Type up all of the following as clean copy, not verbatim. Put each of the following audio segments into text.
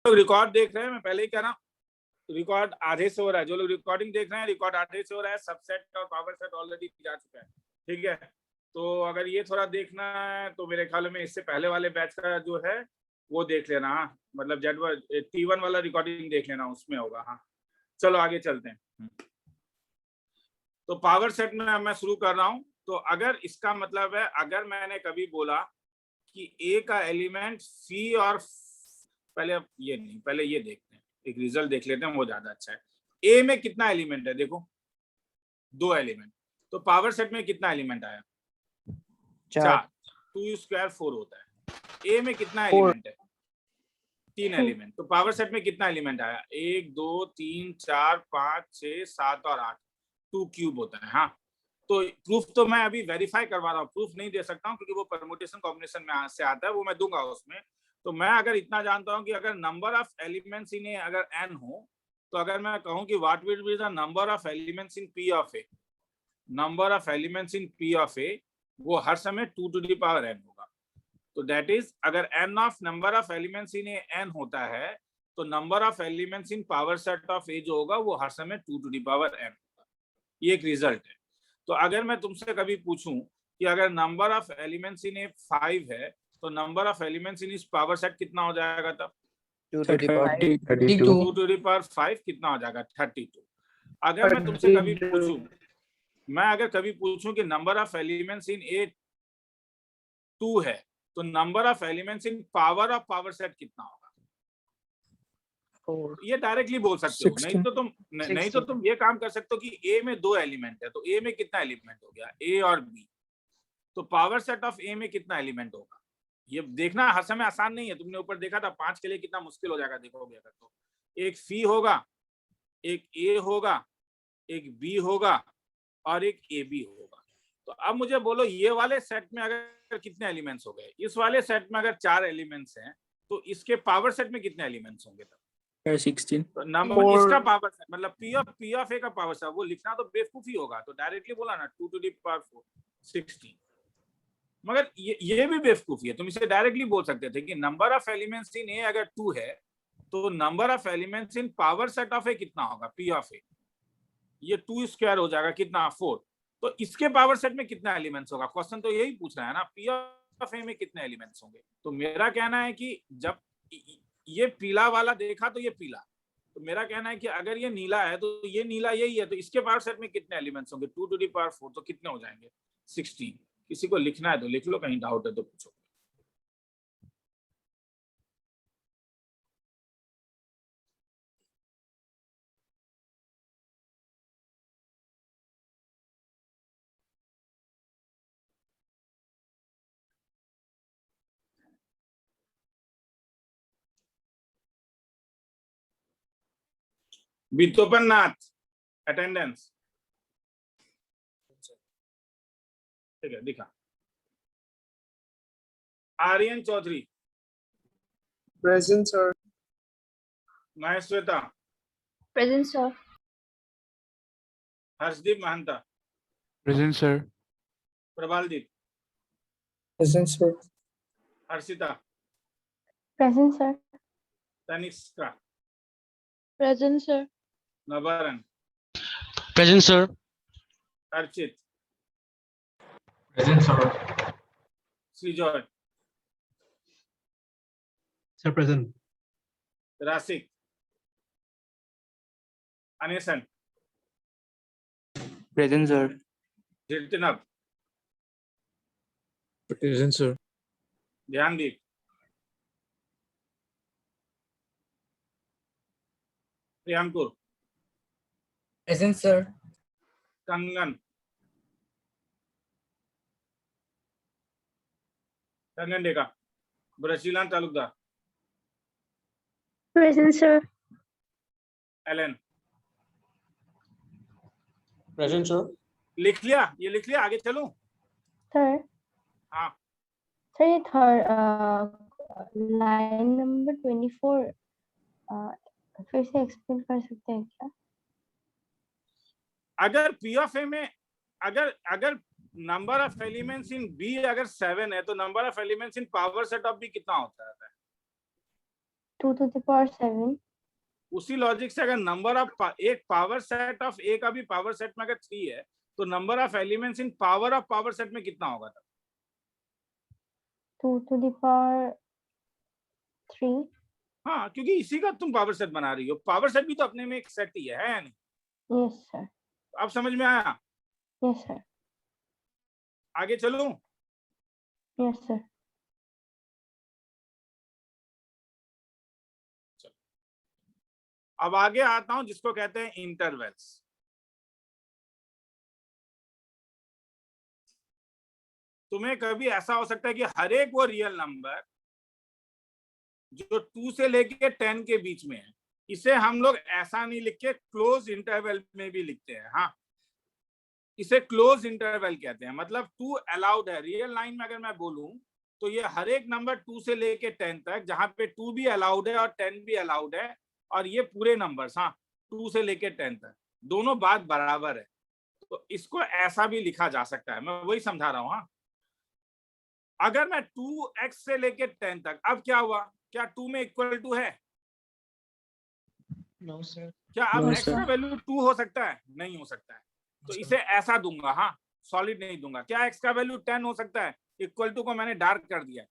लोग रिकॉर्ड देख रहे हैं, मैं पहले ही कह रहा हूँ रिकॉर्ड आधे से हो रहा है। जो लोग रिकॉर्डिंग देख रहे हैं रिकॉर्ड आधे से हो रहा है, सबसेट और पावर सेट ऑलरेडी जा चुका है, ठीक है। तो अगर ये थोड़ा देखना है तो मेरे ख्याल में इससे पहले वाले बैच का जो है वो देख लेना, हाँ, मतलब T1 वाला रिकॉर्डिंग देख लेना, उसमें होगा। हाँ चलो आगे चलते हैं। तो पावर सेट में मैं शुरू कर रहा हूं। तो अगर इसका मतलब है, अगर मैंने कभी बोला कि ए का एलिमेंट सी और पहले ये देखते हैं, एक रिजल्ट देख लेते हैं, वो ज्यादा अच्छा है। ए में कितना एलिमेंट है, देखो 2 एलिमेंट, तो पावर सेट में कितना एलिमेंट आया, 4। 2 स्क्वायर 4 होता है। ए में कितना एलिमेंट है, 3 एलिमेंट, तो पावर सेट में कितना एलिमेंट आया, 1 2 3 4 5 6 7 और 8, 2 क्यूब होता है। हाँ तो प्रूफ तो मैं अभी वेरीफाई करवा रहा हूँ, प्रूफ नहीं दे सकता हूँ क्योंकि वो परमुटेशन कॉम्बिनेशन में से आता है, वो मैं दूंगा उसमें। तो मैं अगर इतना जानता हूँ कि अगर number of elements in A अगर n हो, तो अगर मैं कहूँ कि what will be the number of elements in p of A, number of elements in p of A वो हर समय 2 टू द पावर n होगा। तो दैट इज अगर n of number of elements in A n होता है, तो number of elements in power set of A जो होगा वो हर समय 2 टू द पावर n होगा। ये एक रिजल्ट है। तो अगर मैं तुमसे कभी पूछूं कि अगर नंबर ऑफ एलिमेंट्स इन ए 5 है, तो नंबर ऑफ एलिमेंट्स इन इस पावर सेट कितना हो जाएगा तब, 2 to the power 2 to the power 5 कितना हो जाएगा, 32। अगर मैं तुमसे कभी पूछूं, मैं अगर कभी पूछूं कि नंबर ऑफ एलिमेंट्स इन ए 2 है, तो number of elements in power of power set कितना होगा, ये डायरेक्टली बोल सकते हो। नहीं तो तुम ये काम कर सकते हो कि ए में 2 एलिमेंट है, तो ए में कितना एलिमेंट हो गया, ए और बी, तो पावर सेट ऑफ ए में कितना एलिमेंट होगा। ये देखना हर समय आसान नहीं है, तुमने ऊपर देखा था 5 के लिए कितना मुश्किल हो जाएगा, देखोगे अगर तो एक सी होगा, एक ए होगा, एक बी होगा और एक ए बी होगा। तो अब मुझे बोलो ये वाले सेट में अगर कितने एलिमेंट्स हो गए, इस वाले सेट में अगर 4 एलिमेंट्स हैं, तो इसके पावर सेट में कितने एलिमेंट्स होंगे तब, 16। तो नंबर इसका पावर सेट मतलब पी ऑफ ए का पावर सेट, वो लिखना तो बेवकूफी होगा, तो डायरेक्टली बोला ना 2 टू द पावर 4 16। मगर ये भी बेवकूफी है, तुम इसे डायरेक्टली बोल सकते थे कि number of elements in A अगर 2 है, तो number of elements in power set of A कितना होगा, पी ऑफ ए, ये 2 स्क्वायर हो जाएगा कितना, 4। तो इसके पावर सेट में कितना एलिमेंट्स होगा, क्वेश्चन तो यही पूछ रहा है ना, पी ऑफ ए में कितने एलिमेंट्स होंगे। तो मेरा कहना है कि जब ये पीला वाला देखा तो ये पीला, तो मेरा कहना है कि अगर ये नीला है तो ये नीला यही है, तो इसके पावर सेट में कितने एलिमेंट्स होंगे, 2 टू द पावर 4, तो कितने हो जाएंगे, 16। किसी को लिखना है तो लिख लो, कहीं डाउट है तो पूछो। वितोपन नाथ अटेंडेंस, ठीक है दिखा। Aryan Chaudhary present sir. Maheshweta present sir. Harshdeep Mahanta present sir. Prabaldeep present sir. Harshita present sir. Tanishka present sir. Navarun present sir. Archit present sir. Srijoy sir present. Rashik Anesan present sir. Kirtanab present sir. Dhyandeep Priyankur present sir. Kangan Kangan Deka Brashilan Talukdar present sir. Alan present sir. लिख लिया, ये लिख लिया, आगे चलूं। सर हाँ सर ये third line number 24 फिर से एक्सप्लेन कर सकते हैं क्या? अगर पी ऑफ ए में अगर number of elements in B अगर 7 है, तो number of elements in power set of B कितना होता है, 2 to the power 7. उसी लॉजिक से अगर नंबर ऑफ एक पावर सेट ऑफ ए का भी पावर सेट में अगर 3 है तो number of elements in power of power set में कितना होगा तब? 2 to the power 3. हाँ, क्योंकि इसी का तुम पावर सेट बना रही हो। पावर सेट भी तो अपने में एक सेट ही है या नहीं? Yes, sir. अब समझ में आया? Yes, sir. आगे चलूं? Yes, sir. अब आगे आता हूं जिसको कहते हैं इंटरवल्स। तुम्हें कभी ऐसा हो सकता है कि हर एक वो रियल नंबर जो 2 से लेके 10 के बीच में है, इसे हम लोग ऐसा नहीं लिख के क्लोज इंटरवल में भी लिखते हैं। हाँ, इसे क्लोज इंटरवल कहते हैं। मतलब 2 अलाउड है। रियल लाइन में अगर मैं बोलूं तो ये हर एक नंबर 2 से लेके 10 तक, जहां पे 2 भी अलाउड है और 10 भी अलाउड है, और ये पूरे नंबर्स, हाँ, 2 से लेके 10 तक दोनों बात बराबर है, तो इसको ऐसा भी लिखा जा सकता है। मैं वही समझा रहा हूँ। हाँ, अगर मैं 2x से लेके 10 तक, अब क्या हुआ? क्या 2 में इक्वल टू है? No, sir. क्या अब No, x sir. का वैल्यू 2 हो सकता है? नहीं हो सकता है। तो इसे ऐसा दूंगा, हाँ, सॉलिड नहीं दूंगा। क्या x का वैल्यू 10 हो सकता है? इक्वल टू को मैंने डार्क कर दिया।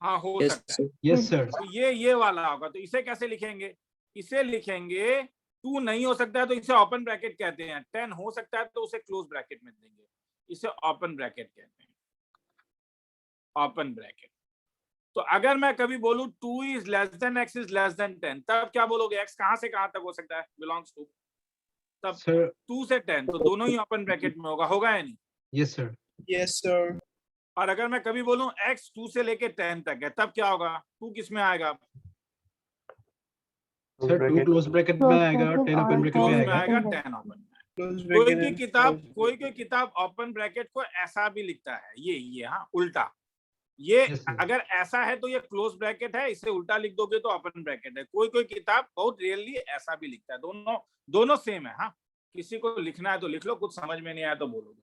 हाँ, हो Yes, सकता है। sir. Yes, sir. तो ये वाला होगा। तो इसे कैसे लिखेंगे? इसे लिखेंगे 2 नहीं हो सकता है तो इसे ओपन ब्रैकेट कहते हैं। 10 हो सकता है तो उसे क्लोज ब्रैकेट में देंगे। इसे ओपन ब्रैकेट कहते हैं, ओपन ब्रैकेट। तो अगर मैं कभी बोलूं 2 is less than x is less than 10, तब क्या बोलोगे? x कहां से कहां तक हो सकता है? बिलोंग्स टू, तब Sir. 2 से 10, तो दोनों ही ओपन ब्रैकेट में होगा या नहीं? Yes, sir. Yes, sir. और अगर मैं कभी बोलूं x 2 से लेके 10 तक है, तब क्या होगा? 2 किस में आएगा? Sir, 2 close bracket में आएगा और 10 open bracket क्लोज में में आएगा. आएगा, 10 ओपन में। Close कोई bracket की and किताब close ओपन ब्रैकेट को ऐसा भी लिखता है, ये हाँ, उल्टा। ये Yes, sir. अगर ऐसा है तो ये क्लोज ब्रैकेट है, इसे उल्टा लिख दोगे तो ओपन ब्रैकेट है। कोई किताब बहुत रियरली ऐसा भी लिखता है। दोनों सेम है। हाँ, किसी को लिखना है तो लिख लो, कुछ समझ में नहीं आया तो बोलोगे।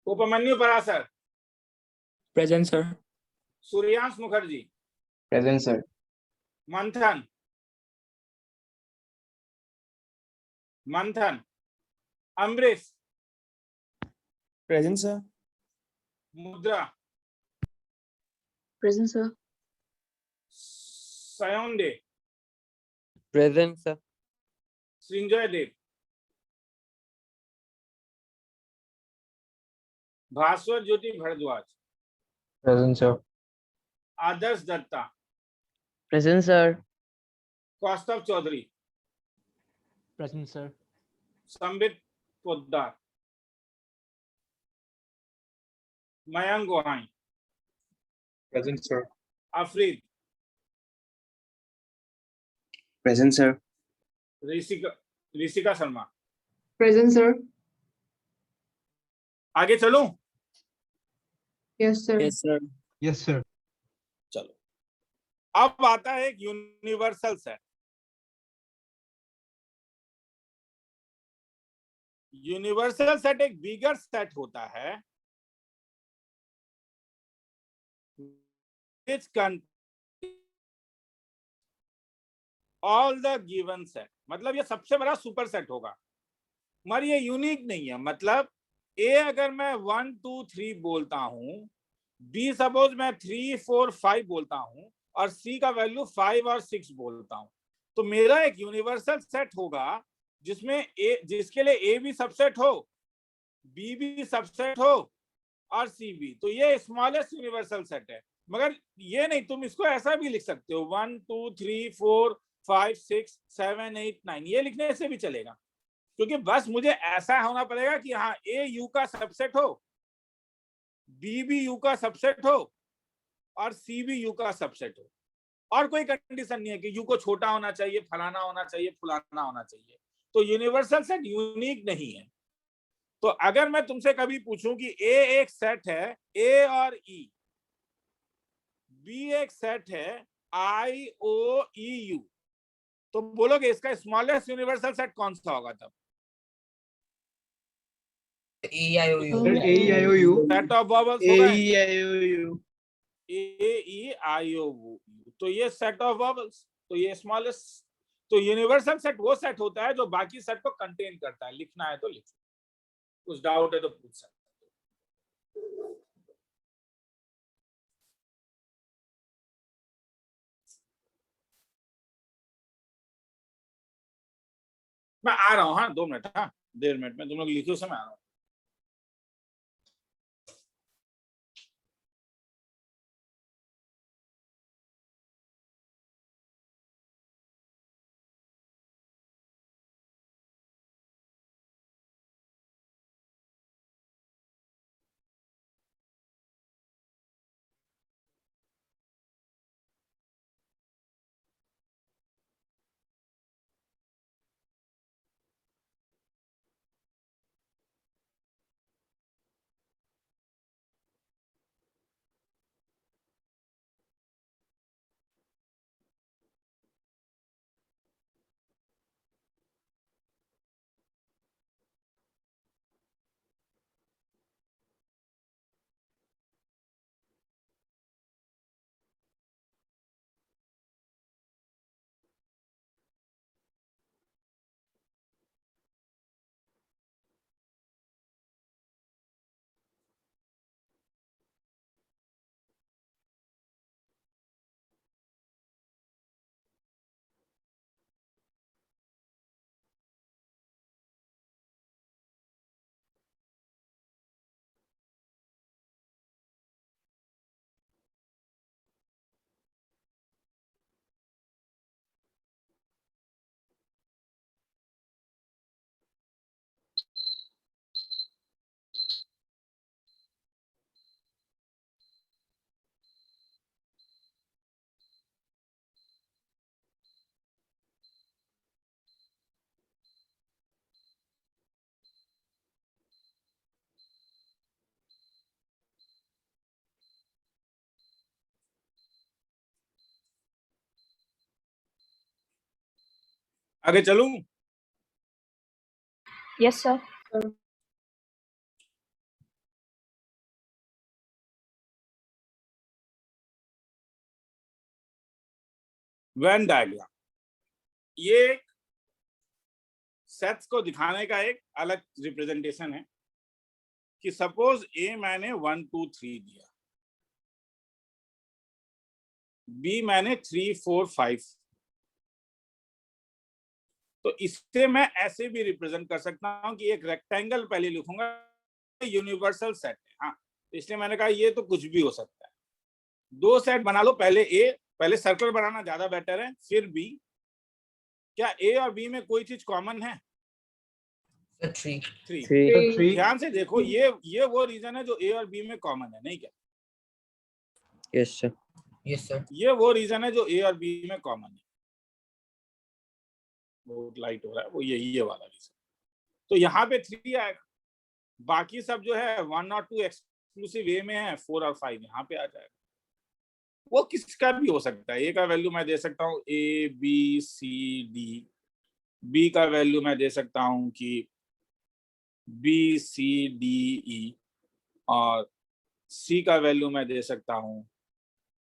Upmanyu Parashar, Present, sir. Suryansh Mukherjee, Present, sir. मंथन, अमरीश, Present, sir. मुद्रा, Present, sir. सयोंदे, Present, sir. Srinjay देव, भास्वर ज्योति भरद्वाज, Present, sir. आदर्श Dutta, Present, sir. Kaustav Chaudhary, Present, sir. Sambit Poddar, Mayank गोहाई, Present, sir. Afrid, Present, sir. Rishika Sharma. Present, sir. आगे चलूं? Yes, sir. Yes, sir. Yes, sir. चलो, अब आता है एक यूनिवर्सल सेट। यूनिवर्सल सेट एक बिगर सेट होता है which contains all the given set। मतलब ये सबसे बड़ा सुपर सेट होगा, मगर ये यूनिक नहीं है। मतलब ए अगर मैं 1 2 3 बोलता हूं, बी सपोज मैं 3 4 5 बोलता हूं, और सी का वैल्यू 5 और 6 बोलता हूं, तो मेरा एक यूनिवर्सल सेट होगा जिसमें ए, जिसके लिए ए भी सबसेट हो, बी भी सबसेट हो और सी भी। तो ये स्मॉलेस्ट यूनिवर्सल सेट है। मगर ये नहीं, तुम इसको ऐसा भी लिख सकते हो 1 2 3 4 5 6 7 8 9, ये लिखने से भी चलेगा, क्योंकि बस मुझे ऐसा होना पड़ेगा कि हाँ ए यू का सबसेट हो, बी भी यू का सबसेट हो और सी भी यू का सबसेट हो। और कोई कंडीशन नहीं है कि यू को छोटा होना चाहिए, फलाना होना चाहिए, फुलाना होना चाहिए। तो यूनिवर्सल सेट यूनिक नहीं है। तो अगर मैं तुमसे कभी पूछूं कि ए एक सेट है ए और ई, बी एक सेट है आई ओ ई यू, तो बोलोगे इसका स्मॉलेस्ट यूनिवर्सल सेट कौन सा होगा? तब Sir, AEIOU. Set of vowels हो गए AEIOU. A E I O you, तो ये सेट ऑफ वॉवल्स, तो ये स्मॉलेस्ट, तो यूनिवर्सल सेट वो सेट होता है जो बाकी सेट को कंटेन करता है। लिखना है तो लिखो, कुछ डाउट है तो पूछ सकते हो। मैं आ रहा हूँ, हाँ 2 मिनट, हाँ 1.5 मिनट में तुम लोग लिखो, समय आ रहा हूँ। आगे चलूं? Yes, sir. वेन डायग्राम, ये सेट्स को दिखाने का एक अलग रिप्रेजेंटेशन है कि सपोज ए मैंने 1 2 3 दिया, बी मैंने 3 4 5, तो इससे मैं ऐसे भी रिप्रेजेंट कर सकता हूं कि एक रेक्टेंगल पहले लिखूंगा, यूनिवर्सल सेट है, हाँ, तो इसलिए मैंने कहा ये तो कुछ भी हो सकता है। 2 सेट बना लो, पहले ए, पहले सर्कल बनाना ज्यादा बेटर है, फिर बी। क्या ए और बी में कोई चीज कॉमन है? 3। Three. ध्यान से देखो, ये वो रीजन है जो ए और बी में कॉमन है, नहीं क्या? Yes, sir. Yes, sir. ये वो रीजन है जो ए और बी में कॉमन है। बहुत लाइट हो रहा है वो, ये वाला रीजन। तो यहाँ पे 3 आएगा, बाकी सब जो है 1 और 2 एक्सक्लूसिव ए में है, 4 और 5 यहाँ पे आ जाएगा। वो किसका भी हो सकता है। ए का वैल्यू मैं दे सकता हूँ A B C D, B का वैल्यू मैं दे सकता हूँ कि बी सी डी ई, और सी का वैल्यू मैं दे सकता हूँ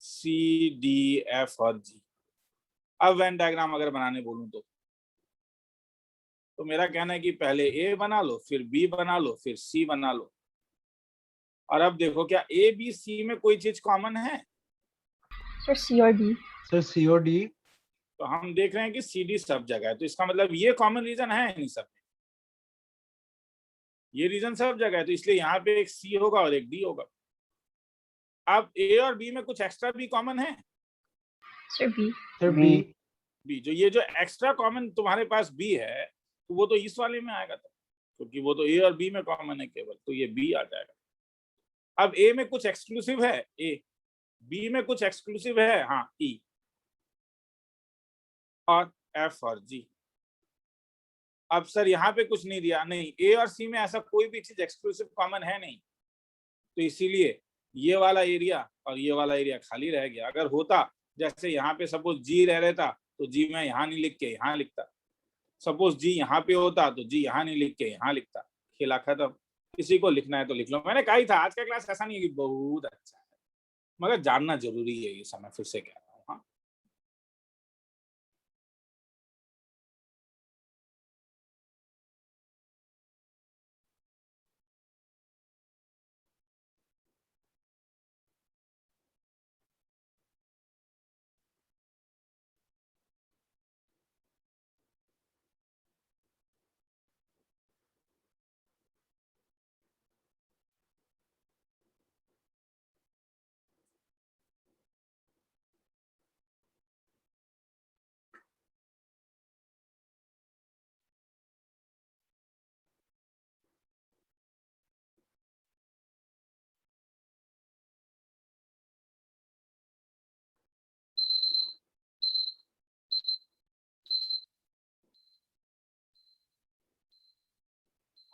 सी डी एफ और जी। अब वेन डायग्राम अगर बनाने बोलूं तो मेरा कहना है कि पहले ए बना लो, फिर बी बना लो, फिर सी बना लो। और अब देखो, क्या ए बी सी में कोई चीज कॉमन है? Sir, C or D. Sir, C or D. तो हम देख रहे हैं कि सी डी सब जगह है, तो इसका मतलब ये कॉमन रीजन है नहीं सब में, ये रीजन सब जगह है, तो इसलिए यहाँ पे एक सी होगा और एक डी होगा। अब ए और बी में कुछ एक्स्ट्रा भी कॉमन है? Sir, B. Sir, B. B, जो एक्स्ट्रा कॉमन तुम्हारे पास बी है, तो वो तो इस वाले में आएगा, तो क्योंकि वो तो ए और बी में कॉमन है केवल, तो ये बी आ जाएगा। अब ए में कुछ एक्सक्लूसिव है, ए, बी में कुछ एक्सक्लूसिव है, हाँ, ई, और एफ और जी। अब सर यहाँ पे कुछ नहीं दिया, नहीं, ए और सी में ऐसा कोई भी चीज एक्सक्लूसिव कॉमन है नहीं, तो इसीलिए ये वाला एरिया और ये वाला एरिया खाली रह गया। अगर होता, जैसे यहाँ पे सपोज जी रह रहता, तो जी मैं यहाँ नहीं लिख के यहाँ लिखता, सपोज जी यहाँ पे होता तो जी यहाँ नहीं लिख के यहाँ लिखता, खेला खत्म। किसी को लिखना है तो लिख लो। मैंने कहा ही था आज का क्लास ऐसा नहीं है कि बहुत अच्छा है, मगर जानना जरूरी है ये समय, फिर से कह रहा हूँ। हाँ,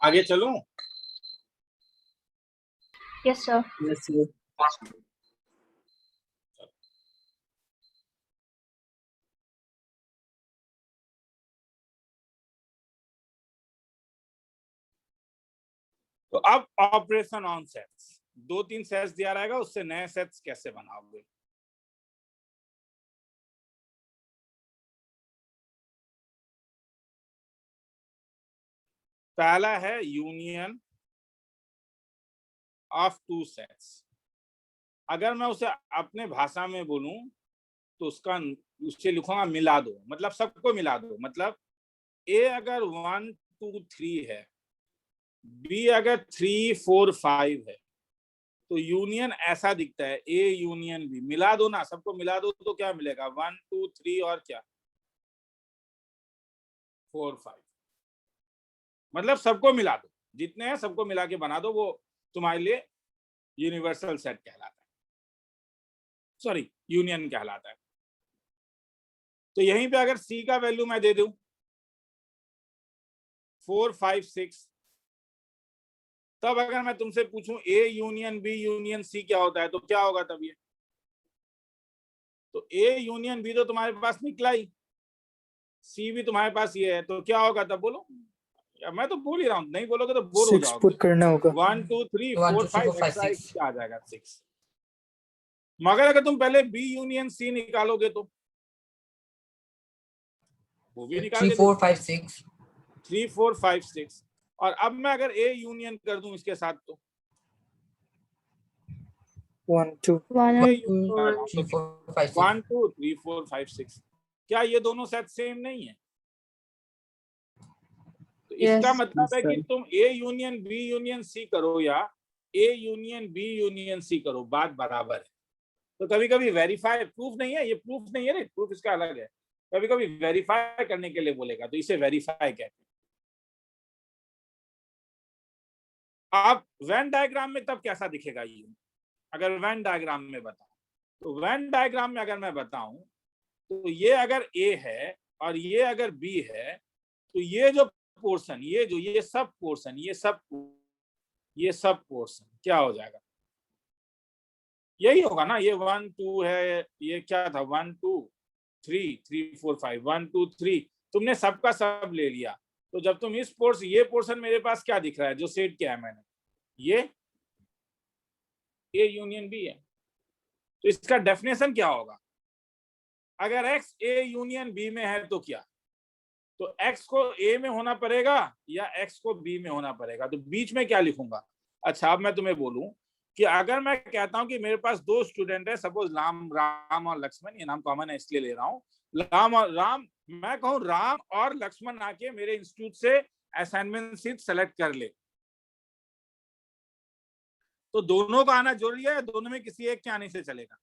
आगे चलूं? Yes, sir. Yes, sir. तो अब ऑपरेशन ऑन सेट्स, 2-3 सेट्स दिया रहेगा, उससे नए सेट्स कैसे बनाओगे। पहला है यूनियन ऑफ टू सेट्स। अगर मैं उसे अपने भाषा में बोलूं तो उससे लिखूंगा मिला दो, मतलब सबको मिला दो। मतलब ए अगर 1 2 3 है, बी अगर 3 4 5 है, तो यूनियन ऐसा दिखता है, ए यूनियन बी। मिला दो ना, सबको मिला दो तो क्या मिलेगा, 1 2 3 और क्या 4 5। मतलब सबको मिला दो, जितने हैं सबको मिला के बना दो, वो तुम्हारे लिए यूनिवर्सल सेट कहलाता है, सॉरी यूनियन कहलाता है। तो यहीं पे अगर सी का वैल्यू मैं दे दूं 4 5 6, तब अगर मैं तुमसे पूछूं A union B union C क्या होता है, तो क्या होगा तब ये। तो ए यूनियन बी तो तुम्हारे पास निकला ही, सी भी तुम्हारे पास ये है, तो क्या होगा तब बोलो। या मैं तो बोल ही रहा हूँ, नहीं बोलोगे तो बोर हो 6 जाओगे। पुट करना होगा। 1 2 3 1 4 2 3 5 4 5 एक्स्ट्रा 6। क्या आ जाएगा 6। मगर अगर तुम पहले बी यूनियन सी निकालोगे तो वो भी निकाल 3 के 4 5 6। 3 4 5 6। और अब मैं अगर ए यूनियन कर दूं इसके साथ तो 1 2 One ए and यूनियन कर रहा हूं 3 तो 4 5 6। 1 2 3 4 5 6, क्या ये दोनों सेट सेम नहीं है। तो इसका Yes. मतलब है कि तुम A union B union C करो या A union B union C करो, बात बराबर है। तो कभी कभी वेरीफाई, प्रूफ नहीं है, ये प्रूफ नहीं है रे, प्रूफ इसका अलग है। कभी कभी वेरीफाई करने के लिए बोलेगा तो इसे वेरीफाई कहते हैं। आप वेन डायग्राम में तब कैसा दिखेगा ये, अगर वेन डायग्राम में बताऊं तो वेन डायग्राम में अगर मैं बताऊं तो ये अगर ए है और ये अगर बी है, तो ये जो पोर्शन, ये सब पोर्शन, ये सब पोर्शन क्या हो जाएगा, यही होगा ना। ये 1 2 है, ये क्या था 1 2 3 3 4 5 1 2 3, तुमने सबका सब ले लिया। तो जब तुम इस पोर्शन, ये पोर्शन मेरे पास क्या दिख रहा है जो सेट किया है मैंने, ये ए यूनियन बी है। तो इसका डेफिनेशन क्या होगा, अगर एक्स ए यूनियन बी में है तो क्या, तो एक्स को ए में होना पड़ेगा या एक्स को बी में होना पड़ेगा। तो बीच में क्या लिखूंगा। अच्छा अब मैं तुम्हें बोलूं कि अगर मैं कहता हूं कि मेरे पास 2 स्टूडेंट है, सपोज राम और लक्ष्मण, ये नाम कॉमन है इसलिए ले रहा हूं, राम, मैं कहूं राम और लक्ष्मण आके मेरे इंस्टीट्यूट से असाइनमेंट शीट सेलेक्ट कर ले, तो दोनों का आना जरूरी है, दोनों में किसी एक के आने से चलेगा।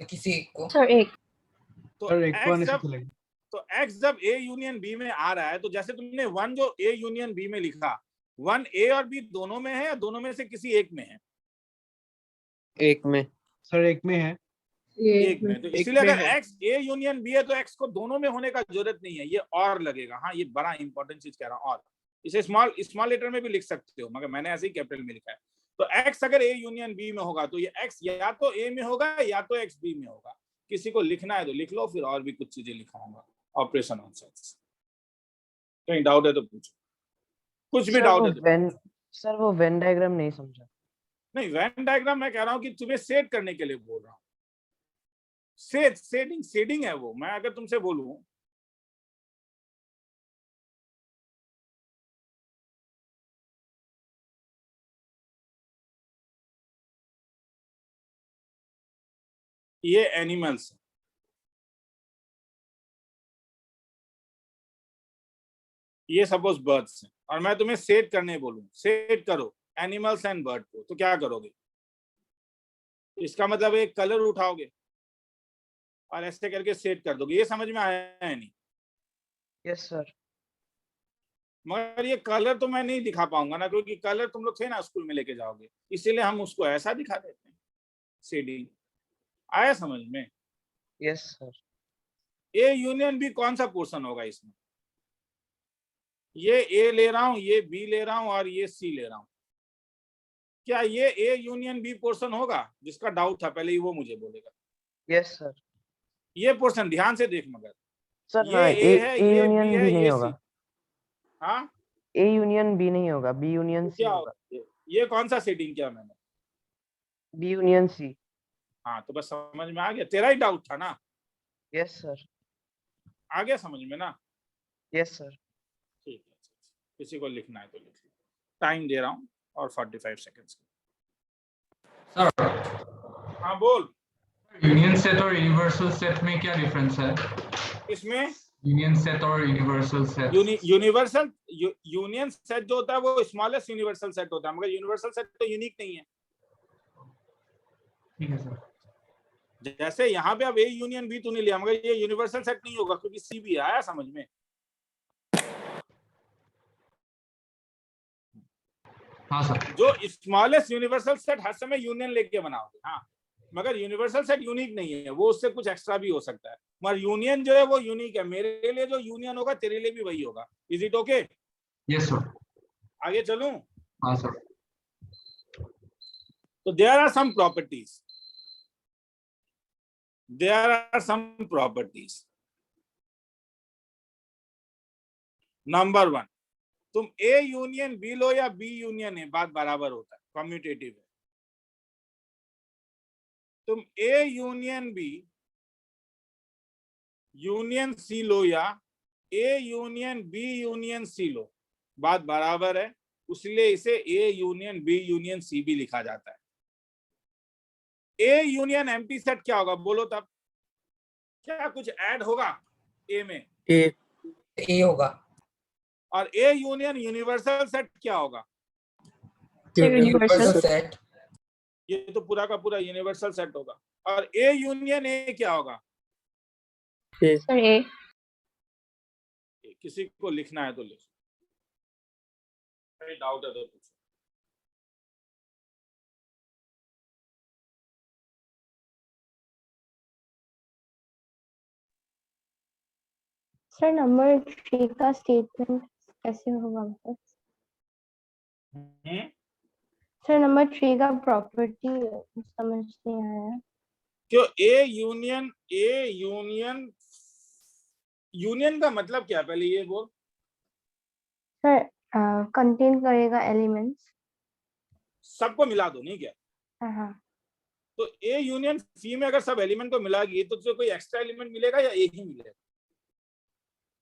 किसी एक को। sir, एक तो सर एक को आने एक्स से जब चलेगा। तो एक्स जब ए यूनियन बी में आ रहा है, तो जैसे तुमने 1 जो ए यूनियन बी में लिखा, 1 ए और बी दोनों में है या दोनों में से किसी एक में है, एक में। सर एक में है। एक में। तो एक इसलिए में अगर है। एक्स ए यूनियन बी है तो एक्स को दोनों में होने का जरूरत नहीं है, ये और लगेगा। हाँ ये बड़ा इंपॉर्टेंट चीज कह रहा हूँ, और इसे स्मॉल लेटर में भी लिख सकते हो, मगर मैंने ऐसे ही कैपिटल में लिखा है। तो एक्स अगर ए यूनियन बी में होगा तो ये एक्स या तो ए में होगा या तो एक्स बी में होगा। किसी को लिखना है तो लिख लो, फिर और भी कुछ चीजें लिखाऊंगा ऑपरेशन ऑन सेट्स। कहीं डाउट है तो पूछो। कुछ भी सर डाउट वो है तो? सर वो वेन डायग्राम नहीं समझा। नहीं, वेन डायग्राम मैं कह रहा हूँ कि तुम्हें सेट करने के लिए बोल रहा हूँ। शेडिंग है वो। मैं अगर तुमसे बोलूं ये एनिमल्स, ये सपोज बर्ड्स हैं, और मैं तुम्हें सेट करने बोलूं, सेट करो एनिमल्स एंड बर्ड को, तो क्या करोगे? इसका मतलब एक कलर उठाओगे और ऐसे करके सेट कर दोगे। ये समझ में आया है नहीं? Yes sir. मगर ये कलर तो मैं नहीं दिखा पाऊंगा ना, क्योंकि कलर तुम लोग थे ना स्कूल में लेके जाओगे, इसीलिए हम उसको ऐसा दिखा देते हैं, शेडिंग। आया समझ में? Yes sir. A union B कौन सा पोर्शन होगा इसमें? ये ए ले रहा हूं, ये बी ले रहा हूं और ये सी ले रहा हूं। क्या ये ए यूनियन बी पोर्शन होगा? जिसका डाउट था पहले ही वो मुझे बोलेगा। Yes sir. ये पोर्शन ध्यान से देख, मगर सर ये हाँ, ए है, ए ये यूनियन बी है, बी नहीं ये होगा। सी। हाँ, ए यूनियन बी नहीं होगा, बी यूनियन तो सी क्या होगा। ये कौन सा सेटिंग किया मैंने? B union C. हाँ, तो बस समझ में आ गया। तेरा ही डाउट था ना? Yes sir. आ गया समझ में ना? Yes sir. ठीक है, किसी को लिखना है तो लिख लो। टाइम दे रहा हूँ और 45 सेकेंड्स। सर, हाँ बोल। यूनियन सेट और यूनिवर्सल सेट में क्या डिफरेंस है? इसमें यूनियन सेट और universal set. Universal union set जो होता है वो स्मॉलेस्ट यूनिवर्सल सेट होता है, मगर यूनिवर्सल सेट तो यूनिक नहीं है। ठीक है सर। जैसे यहाँ पे अब ए यूनियन बी तूने लिया, मगर ये यूनिवर्सल सेट नहीं होगा क्योंकि सी भी आया समझ में? हाँ सर। जो स्मॉलेस्ट यूनिवर्सल सेट हर समय यूनियन लेके बनाओगे। हाँ, मगर यूनिवर्सल सेट यूनिक नहीं है, वो उससे कुछ एक्स्ट्रा भी हो सकता है, मगर यूनियन जो है वो यूनिक है। मेरे लिए जो यूनियन होगा तेरे लिए भी वही होगा। Is it okay? Yes sir. आगे चलूं? हाँ सर। तो there are some properties, there are some properties. Number 1, तुम ए यूनियन बी लो या बी यूनियन ए, बात बराबर होता है, कम्यूटेटिव है। तुम A union B union C लो या A union B union C लो, बात बराबर है, इसलिए इसे A union B union C भी लिखा जाता है। ए यूनियन एम्प्टी सेट क्या होगा बोलो तब? क्या कुछ ऐड होगा ए में? ए होगा। और ए यूनियन यूनिवर्सल सेट क्या होगा? Universal set. ये तो पूरा का पूरा यूनिवर्सल सेट होगा। और ए यूनियन ए क्या होगा? सर ए। किसी को लिखना है तो लिखो, डाउट है तो पूछो। सर नंबर 3 का स्टेटमेंट कैसे होगा मतलब? सर नंबर 3 का प्रॉपर्टी समझ नहीं आया। क्यों ए यूनियन का मतलब क्या है पहले ये बोल। सर कंटेन करेगा एलिमेंट्स। सबको मिला दो, नहीं क्या? हाँ। तो ए यूनियन सी में अगर सब एलिमेंट को मिलागी तो तुझे कोई एक्स्ट्रा एलिमेंट मिलेगा या ए ही मिलेगा?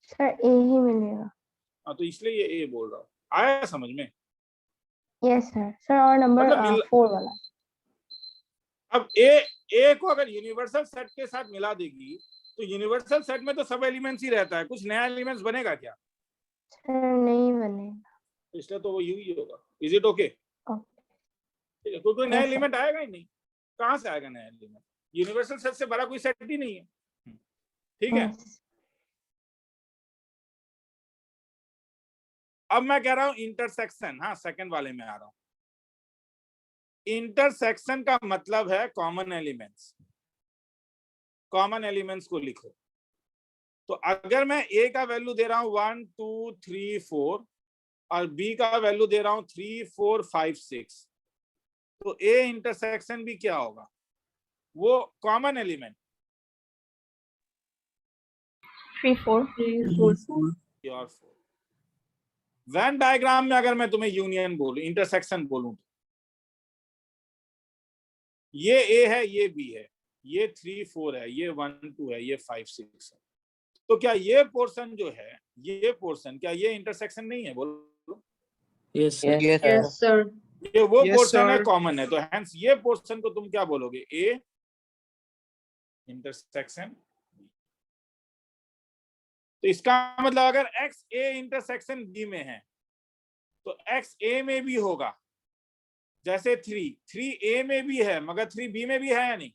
सर ए ही मिलेगा। हाँ, तो इसलिए ये ए बोल रहा हूँ। आया समझ में? Yes sir. सर और नंबर मतलब 4 वाला। अब ए को अगर यूनिवर्सल सेट के साथ मिला देगी तो यूनिवर्सल सेट में तो सब एलिमेंट्स ही रहता है, कुछ नया एलिमेंट्स बनेगा क्या? सर नहीं बनेगा। इसलिए तो वो यू ही होगा। Is it okay? ठीक है, कोई नया एलिमेंट आएगा ही नहीं। कहाँ से आएगा नया एलिमेंट? यूनिवर्सल सेट से बड़ा कोई सेट ही नहीं है। ठीक है। अब मैं कह रहा हूं इंटरसेक्शन। हाँ, सेकंड वाले में आ रहा हूं। इंटरसेक्शन का मतलब है कॉमन एलिमेंट्स। कॉमन एलिमेंट्स को लिखो। तो अगर मैं ए का वैल्यू दे रहा हूं 1 2 3 4 और बी का वैल्यू दे रहा हूं 3 4 5 6, तो ए इंटरसेक्शन भी क्या होगा? वो कॉमन एलिमेंट 3 4 और 4। वेन डायग्राम में अगर मैं तुम्हें यूनियन बोलूं, इंटरसेक्शन बोलूं, तो ये ए है, ये बी है, ये 3 4 है, ये 1 2 है, ये 5 6 है, तो क्या ये पोर्शन जो है, ये पोर्शन, क्या ये इंटरसेक्शन नहीं है? बोलो। Yes, sir. Yes, sir. Yes, sir. ये वो Yes, पोर्शन है, sir. कॉमन है, तो हेंस ये पोर्शन को तुम क्या बोलोगे? A intersection. तो इसका मतलब अगर एक्स ए इंटरसेक्शन बी में है तो एक्स ए में भी होगा, जैसे 3 ए में भी है मगर 3 बी में भी है या नहीं?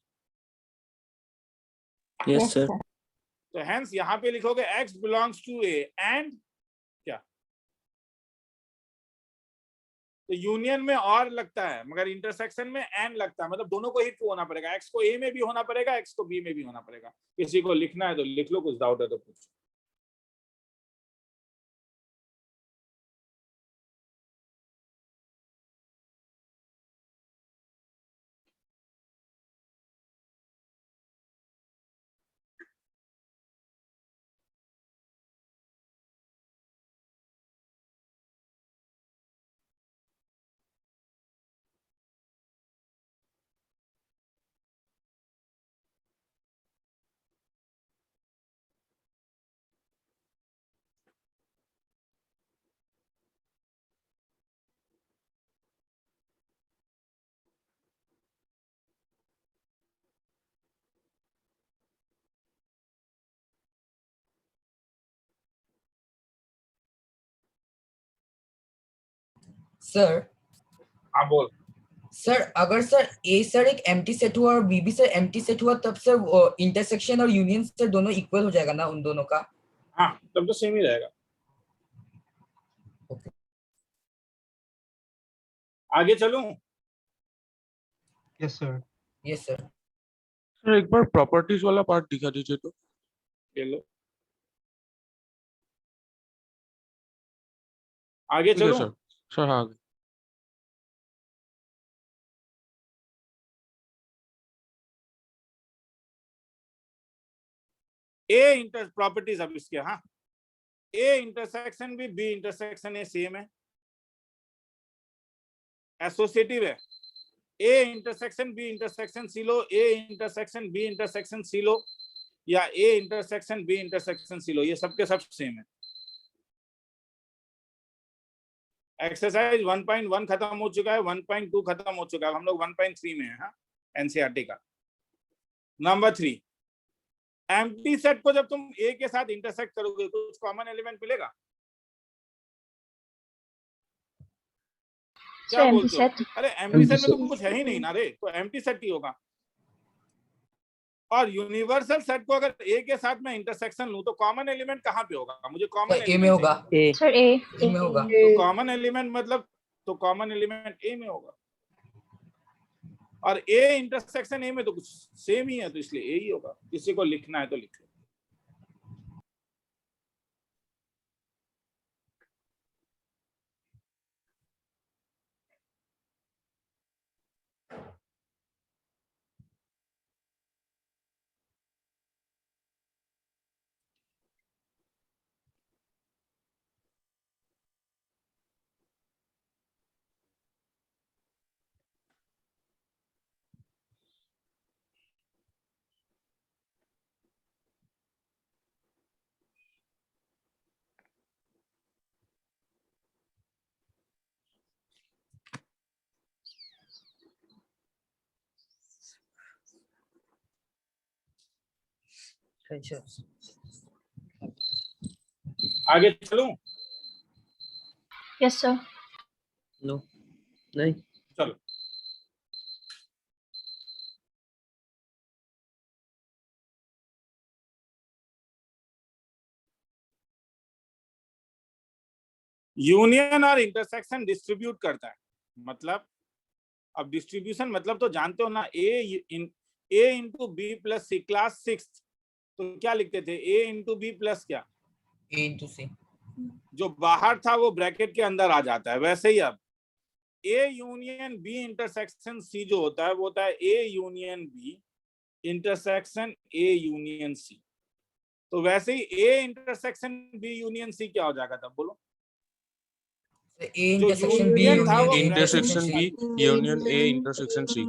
Yes, sir. तो हेंस यहां पे लिखोगे x belongs to A and क्या? तो यूनियन में और लगता है मगर इंटरसेक्शन में एंड लगता है, मतलब दोनों को ही ट्रू होना पड़ेगा, x को a में भी होना पड़ेगा, x को b में भी होना पड़ेगा। किसी को लिखना है तो लिख लो, कुछ डाउट है तो पूछो। सर हाँ बोल। सर अगर सर ए सर एक एम्प्टी सेट हुआ और बी भी सर एम्प्टी सेट हुआ, तब सर इंटरसेक्शन और यूनियन सर दोनों इक्वल हो जाएगा ना उन दोनों का? हाँ तब तो सेम ही रहेगा। Okay. आगे चलूं? Yes, sir. Yes sir. Sir एक बार प्रॉपर्टीज वाला पार्ट दिखा दीजिए तो। ये लो, आगे ठीक है चलूं? सर। सर हाँ आगे। ए इंटर प्रॉपर्टीज अब इसके, हाँ A intersection B B intersection A same है, एसोसिएटिव है। A intersection B intersection C लो, A intersection B intersection C लो, या A intersection B intersection C लो, ये सबके सब सेम है। एक्सरसाइज 1.1 खत्म हो चुका है, 1.2 खत्म हो चुका है, हम लोग 1.3 में है। हाँ एनसीईआरटी का। नंबर 3, एम्प्टी सेट को जब तुम ए के साथ इंटरसेक्ट करोगे तो कुछ कॉमन एलिमेंट मिलेगा? क्या empty बोलते हो? set. अरे एम्प्टी सेट में तो कुछ है ही नहीं ना रे, तो एम्प्टी सेट ही होगा। और यूनिवर्सल सेट को अगर ए के साथ मैं इंटरसेक्शन लूं तो कॉमन एलिमेंट कहाँ पे होगा? मुझे कॉमन ए में होगा। A. Sir, A. ए में होगा। तो कॉमन एलिमेंट मतलब, तो कॉमन एलिमेंट ए में होगा, और ए इंटरसेक्शन ए में तो कुछ सेम ही है, तो इसलिए ए ही होगा। किसी को लिखना है तो लिख लो। आगे चलूं? Yes, sir. No. नहीं. चलो। यूनियन और इंटरसेक्शन डिस्ट्रीब्यूट करता है, मतलब अब डिस्ट्रीब्यूशन मतलब तो जानते हो ना, ए इंटू बी प्लस सी, क्लास 6 तो क्या लिखते थे? ए इंटू बी प्लस क्या? ए इंटू सी। जो बाहर था वो ब्रैकेट के अंदर आ जाता है। वैसे ही अब A union B intersection C जो होता है वो होता है A union B intersection A union C. तो वैसे ही A intersection B union C क्या हो जाएगा तब? बोलो। A intersection B union था union वो A Intersection C. B, union A, intersection C.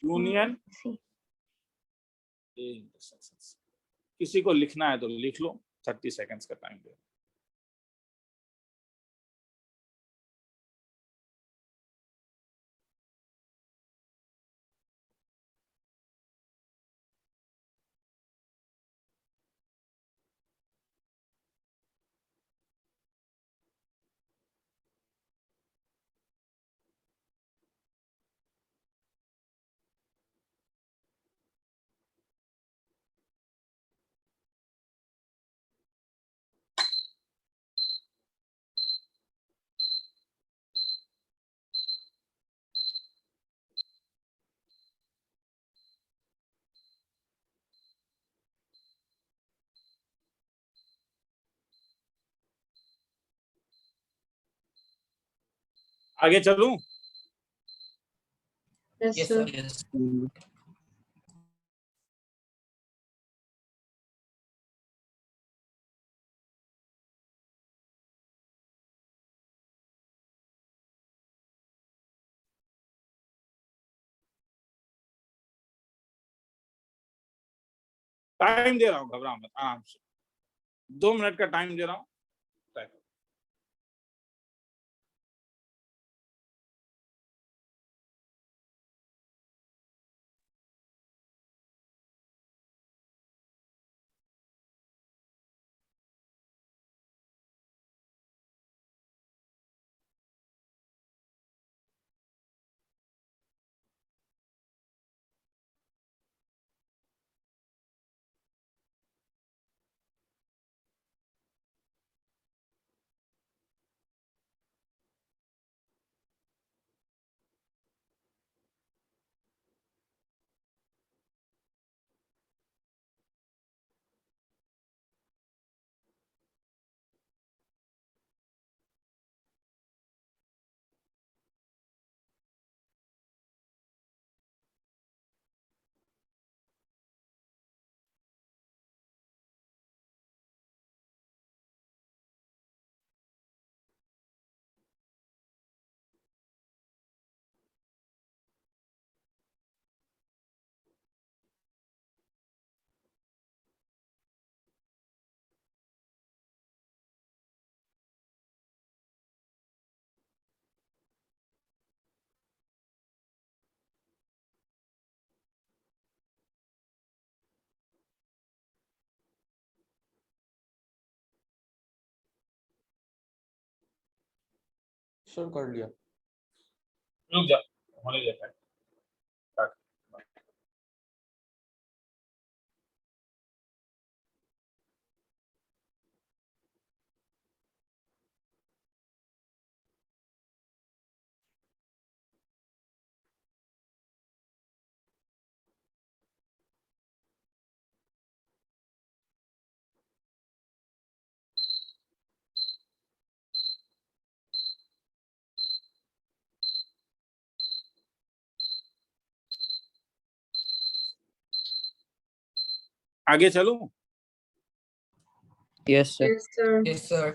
Union C. किसी को लिखना है तो लिख लो, 30 सेकंड्स का टाइम दे। आगे चलूं? Yes, Yes, sir. sir. Yes. Time दे रहा हूँ, घबराओ मत, आराम से 2 मिनट का टाइम दे रहा हूँ। सर कर लिया। रुक जा, होने देता है। आगे चलूं? Yes, sir. Yes, sir. Yes, sir.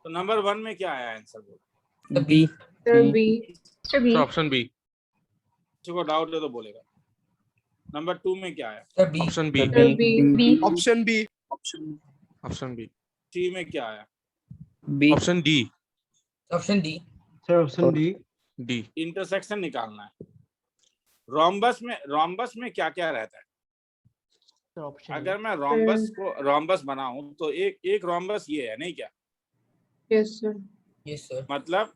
तो नंबर 1 में क्या आया आंसर? बोलो। B. Sir, B. B. Sir, B. So option B. किसी को डाउट है तो बोलेगा। नंबर 2 में क्या आया? Sir, B. Option B. Sir, B. B. Option B. Option B. 3 में क्या आया? B. Option D. Option D. Sir, option D. D. Intersection निकालना है। रोम्बस में क्या क्या रहता है? Sir, option अगर A. मैं रोम्बस बनाऊं तो एक रोम्बस ये है, नहीं क्या? Yes, sir. Yes, sir. मतलब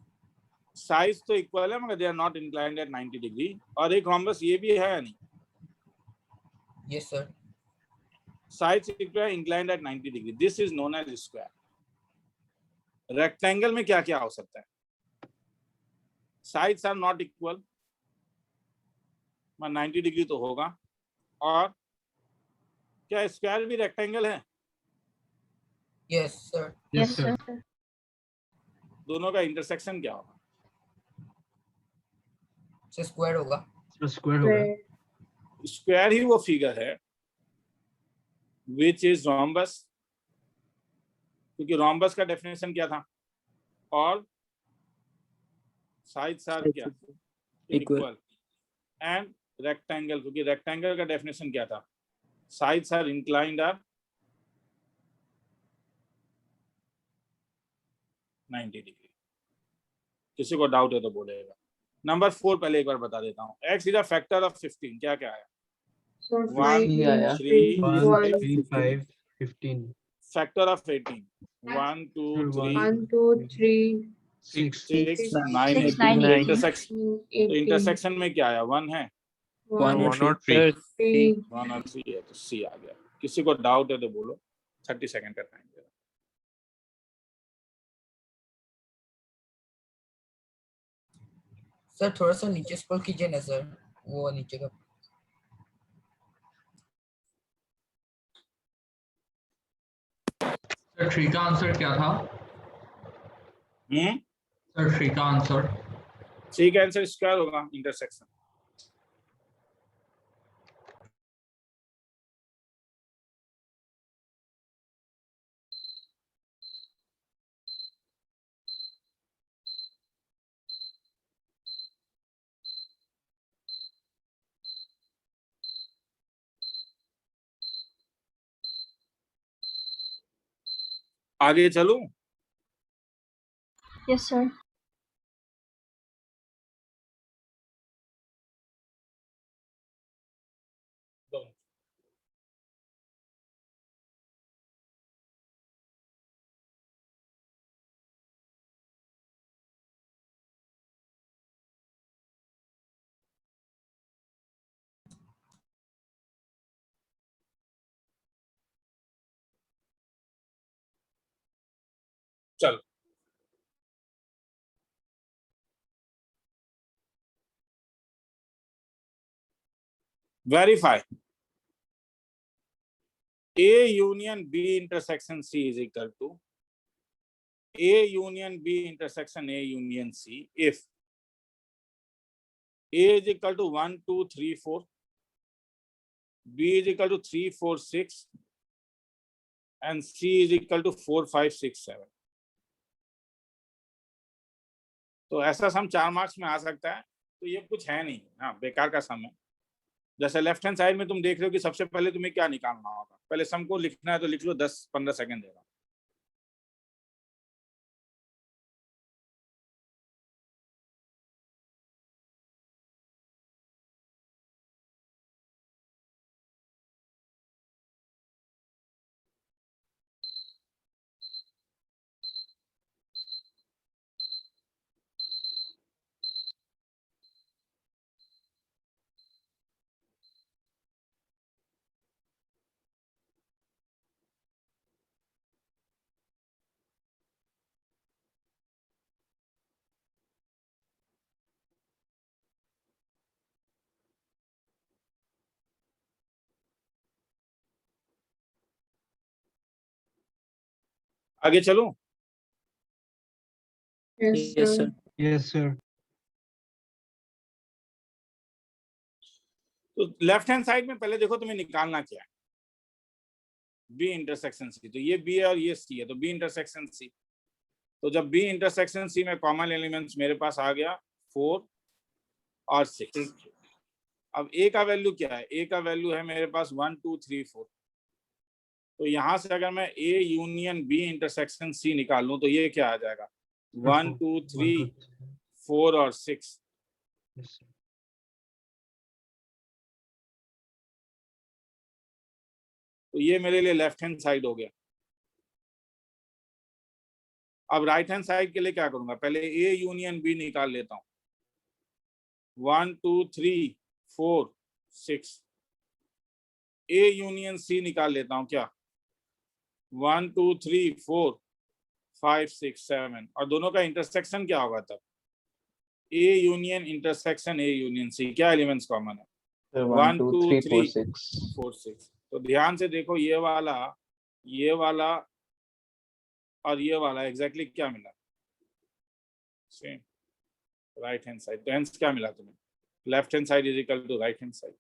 साइज तो इक्वल है मगर they are not inclined at 90 degree, और एक रोम्बस ये भी है नहीं, Yes, sir. साइज equal inclined at 90 degree, this is known as square. Rectangle में क्या क्या हो सकता है? Sides are not equal, 90 degree तो होगा, और क्या स्क्वायर भी रेक्टेंगल है? Yes, sir. Yes, sir. दोनों का इंटरसेक्शन क्या होगा? So square होगा. Sir, square होगा. Square. स्क्वायर ही वो फिगर है विच इज रोम्बस, क्योंकि रोम्बस का डेफिनेशन क्या था, और साइड्स आर क्या, इक्वल, एंड रेक्टेंगल, क्योंकि रेक्टेंगल का डेफिनेशन क्या था, sides are inclined are 90 degree. किसी को डाउट है तो बोलेगा। नंबर 4 पहले एक बार बता देता हूँ। x is a factor of 15, क्या क्या आया, So 1 3 आया। 3 1 3 5 15 फैक्टर ऑफ 18, 1 2 3 1 2 3 6 6 9 6 18, 9 18 इंटरसेक्शन, तो 18 इंटरसेक्शन में क्या आया, 1 है, 1 1 और 3 3 1 और 3 है, तो C आ गया। किसी को डाउट है तो बोलो, 30 सेकंड का टाइम दे रहा हूं। सर थोड़ा सा नीचे स्क्रॉल कीजिए ना सर, वो नीचे का। सर 3 का आंसर क्या था? सर 3 का आंसर? C का आंसर स्क्वायर होगा, इंटरसेक्शन। आगे चलूं? Yes, sir. चलो, verify A union B intersection C is equal to A union B intersection A union C if A is equal to 1 2 3 4, B is equal to 3 4 6, and C is equal to 4 5 6 7। तो ऐसा सम 4 marks में आ सकता है, तो ये कुछ है नहीं, हाँ बेकार का सम है। जैसे लेफ्ट हैंड साइड में तुम देख रहे हो कि सबसे पहले तुम्हें क्या निकालना होगा, पहले सम को लिखना है तो लिख लो, 10-15 सेकंड देगा। आगे चलूं? Yes, Yes, sir. sir. yes sir तो लेफ्ट हैंड साइड में पहले देखो तुम्हें निकालना क्या है, बी इंटरसेक्शन सी। तो ये बी है और ये सी है, तो बी इंटरसेक्शन सी। तो जब बी इंटरसेक्शन सी में कॉमन एलिमेंट्स मेरे पास आ गया 4 और 6। अब ए का वैल्यू क्या है, ए का वैल्यू है मेरे पास 1 2 3 4। तो यहां से अगर मैं A union B intersection C निकाल लूं तो ये क्या आ जाएगा, 1 2 3 4 और 6। yes sir तो ये मेरे लिए लेफ्ट हैंड साइड हो गया। अब राइट हैंड साइड के लिए क्या करूंगा, पहले ए यूनियन बी निकाल लेता हूं, 1 2 3 4 6। ए यूनियन सी निकाल लेता हूं, क्या 1 2 3 4 5 6 7, और दोनों का इंटरसेक्शन क्या होगा तब, A union intersection A union C. क्या एलिमेंट्स कॉमन है, 1 2 3 4 6। तो ध्यान से देखो, ये वाला और ये वाला एग्जैक्टली क्या मिला, सेम राइट हैंड साइड। तो हेंस क्या मिला तुम्हें, left hand side is equal to right hand side,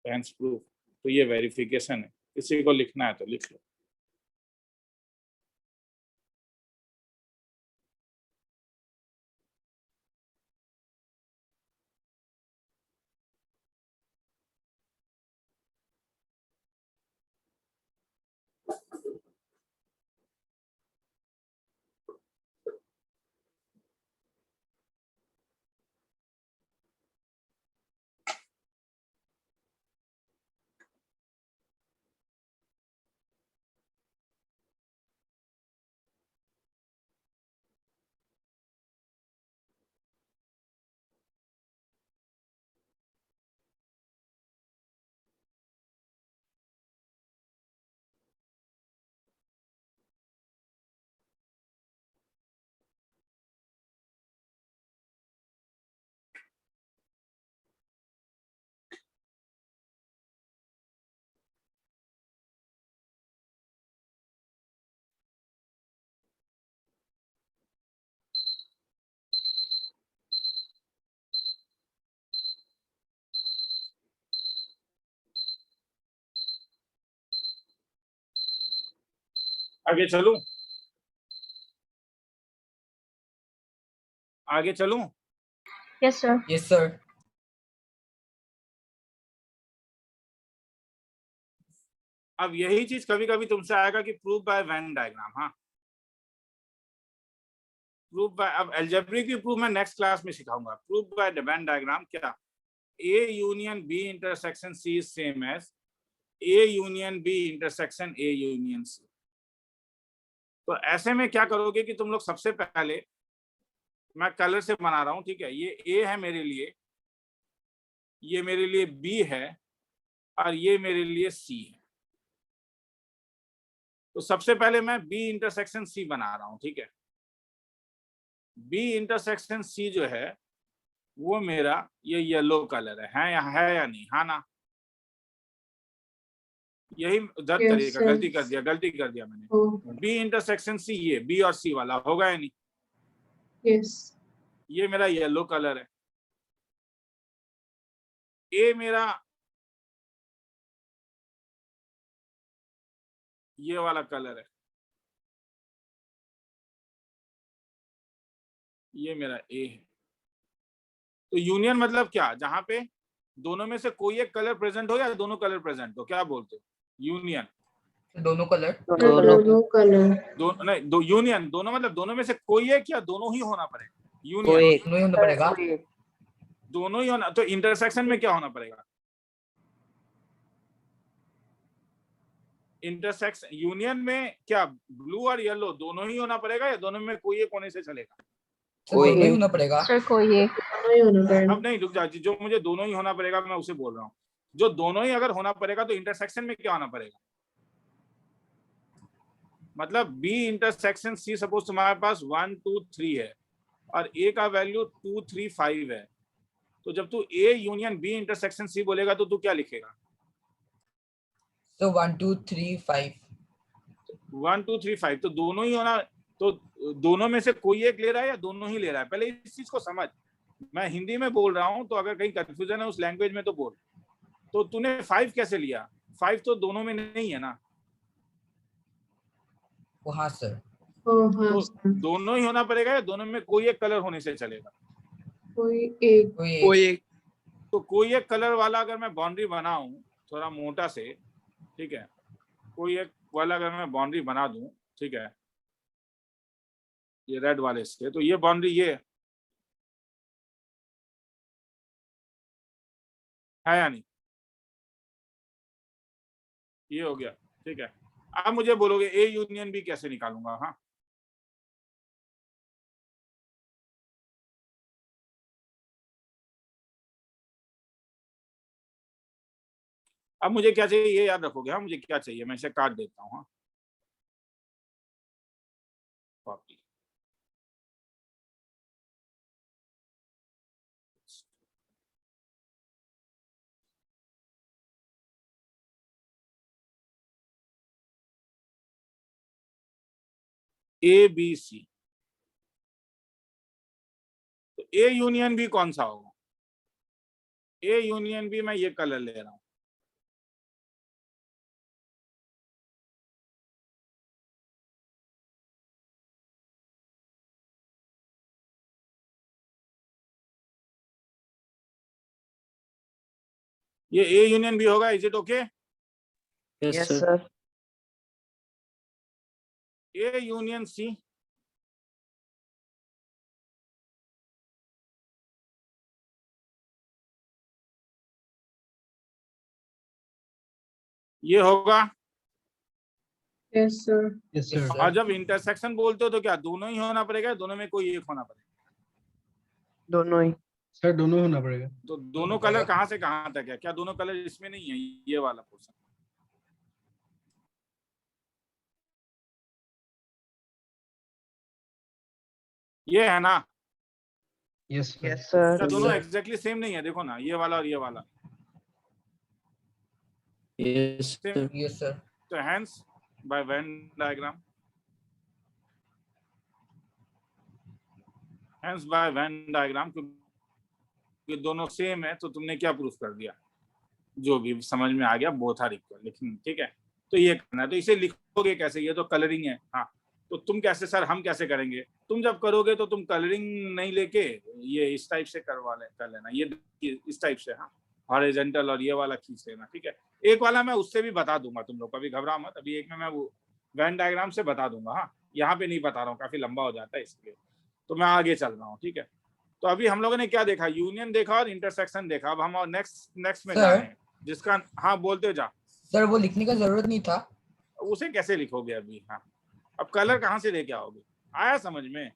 hence proof. तो ये वेरिफिकेशन है। किसी को लिखना है तो लिख लो। आगे चलूं? आगे चलूं? Yes, sir. Yes sir. अब यही चीज कभी कभी तुमसे आएगा कि प्रूव बाय वेन डायग्राम। हाँ, प्रूव बाय, अब अलजेब्रिक की प्रूफ मैं नेक्स्ट क्लास में सिखाऊंगा। प्रूव बाय वेन डायग्राम क्या? A union B intersection C is same as A union B intersection A union C। तो ऐसे में क्या करोगे कि तुम लोग सबसे पहले, मैं कलर से बना रहा हूं, ठीक है, ये A है मेरे लिए, ये मेरे लिए B है और ये मेरे लिए C है। तो सबसे पहले मैं B इंटरसेक्शन C बना रहा हूं, ठीक है। B इंटरसेक्शन C जो है वो मेरा ये येलो कलर है या नहीं? हाँ ना, यही दर्द Yes, तरीका। sir. गलती कर दिया मैंने। Oh, B इंटरसेक्शन C, ये B और C वाला होगा या नहीं? yes. ये मेरा येलो कलर है। A मेरा ये वाला कलर है, ये मेरा A है। तो यूनियन मतलब क्या? जहां पे दोनों में से कोई एक कलर प्रेजेंट हो या दोनों कलर प्रेजेंट हो, क्या बोलते हो? यूनियन। दोनों कलर। दोनों कलर। नहीं, दो यूनियन, दोनों मतलब दोनों में से कोई एक या दोनों ही होना पड़ेगा? यूनियन कोई दोनों ही होना पड़ेगा। दोनों ही होना। तो इंटरसेक्शन में क्या होना पड़ेगा? इंटरसेक्शन यूनियन में क्या ब्लू और येलो दोनों ही होना पड़ेगा या दोनों में कोई एक होने से चलेगा? दोनों ही होना पड़ेगा। Sir, कोई एक। दोनों ही होना पड़ेगा। अब नहीं, रुक जा, जो मुझे दोनों ही होना पड़ेगा मैं उसे बोल रहा हूँ। जो दोनों ही अगर होना पड़ेगा तो इंटरसेक्शन में क्या होना पड़ेगा? मतलब B इंटरसेक्शन C, सपोज तुम्हारे पास 1 2 3 है और A का वैल्यू 2 3 5 है, तो जब तू A union B intersection C बोलेगा तो तू क्या लिखेगा? तो 1 2 3 5। 1 2 3 5, तो दोनों ही होना। तो दोनों में से कोई एक ले रहा है या दोनों ही ले रहा है? पहले इस चीज को समझ। मैं हिंदी में बोल रहा हूं, तो अगर कहीं कंफ्यूजन है उस लैंग्वेज में तो बोल। तो तूने 5 कैसे लिया? 5 तो दोनों में नहीं है ना। वो हाँ सर। Oh, हाँ तो sir. दोनों ही होना पड़ेगा या दोनों में कोई एक कलर होने से चलेगा? कोई एक। कोई एक। तो कोई एक कलर वाला अगर मैं बाउंड्री बनाऊं थोड़ा मोटा से, ठीक है, कोई एक वाला अगर मैं बाउंड्री बना दूं, ठीक है, ये रेड वाले से, तो ये बाउंड्री ये है या नहीं? ये हो गया, ठीक है। अब मुझे बोलोगे ए यूनियन बी कैसे निकालूंगा? हाँ, अब मुझे क्या चाहिए ये याद रखोगे? हाँ, मुझे क्या चाहिए, मैं इसे काट देता हूँ। हाँ, कॉपी। ए बी सी, तो ए यूनियन बी कौन सा होगा? ए यूनियन बी मैं ये कलर ले रहा हूं, ये ए यूनियन बी होगा, is it okay? Yes, Yes, sir. sir. A union C, ये होगा। Yes, sir. Yes, Yes, sir. sir. और जब इंटरसेक्शन बोलते हो तो क्या दोनों ही होना पड़ेगा, दोनों में कोई एक होना पड़ेगा? दोनों ही। सर दोनों होना पड़ेगा। तो दोनों कलर कहाँ से कहाँ तक है? क्या दोनों कलर इसमें नहीं है? ये वाला पोर्शन ये है ना? Yes, sir. Yes, sir. क्या दोनों sir. एग्जैक्टली सेम नहीं है? देखो ना, ये वाला और ये वाला Yes, same. sir. Yes, sir. तो hence by Venn diagram, hence by Venn diagram, क्योंकि दोनों सेम है तो तुमने क्या प्रूफ कर दिया? जो भी समझ में आ गया, बोथ आर इक्वल। लेकिन ठीक है, तो ये करना है। तो इसे लिखोगे कैसे? ये तो कलरिंग है। हाँ, तो तुम कैसे सर, हम कैसे करेंगे? तुम जब करोगे तो तुम कलरिंग नहीं लेके ये इस टाइप से कर लेना, ये इस टाइप से। हाँ, हॉरिजॉन्टल और ये वाला खींच लेना, ठीक है। एक वाला मैं उससे भी बता दूंगा, तुम लोग कभी घबरा मत। अभी एक में मैं वो वेन डायग्राम से बता दूंगा। हाँ, यहाँ पे नहीं बता रहा हूँ, काफी लंबा हो जाता है इसलिए, तो मैं आगे चल रहा हूँ, ठीक है। तो अभी हम लोगों ने क्या देखा? यूनियन देखा और इंटरसेक्शन देखा। अब हम और नेक्स्ट में जा रहे हैं, जिसका, हाँ बोलते जा। सर वो लिखने का जरूरत नहीं था। उसे कैसे लिखोगे अभी? हाँ, अब कलर कहाँ से लेके आओगे? आया समझ में?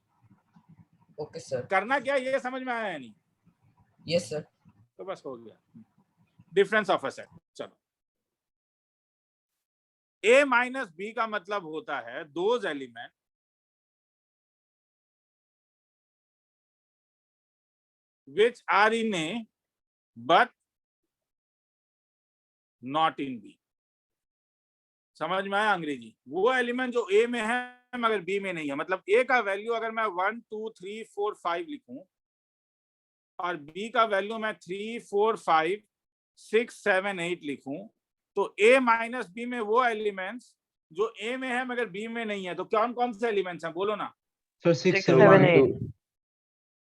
Okay sir. करना क्या ये समझ में आया या नहीं? Yes sir. तो बस हो गया। Difference of a set. चलो, ए माइनस बी का मतलब होता है those element which are in A but not in B. समझ में आया अंग्रेजी? वो एलिमेंट जो ए में है मगर बी में नहीं है। मतलब ए का वैल्यू अगर मैं 1 2 3 4 5 लिखूं और बी का वैल्यू मैं 3 4 5 6 7 8 लिखूं, तो ए माइनस बी में वो एलिमेंट्स जो ए में है मगर बी में नहीं है। तो कौन कौन से एलिमेंट्स हैं? बोलो ना। Sir 6 6, 7 7, 8. 8.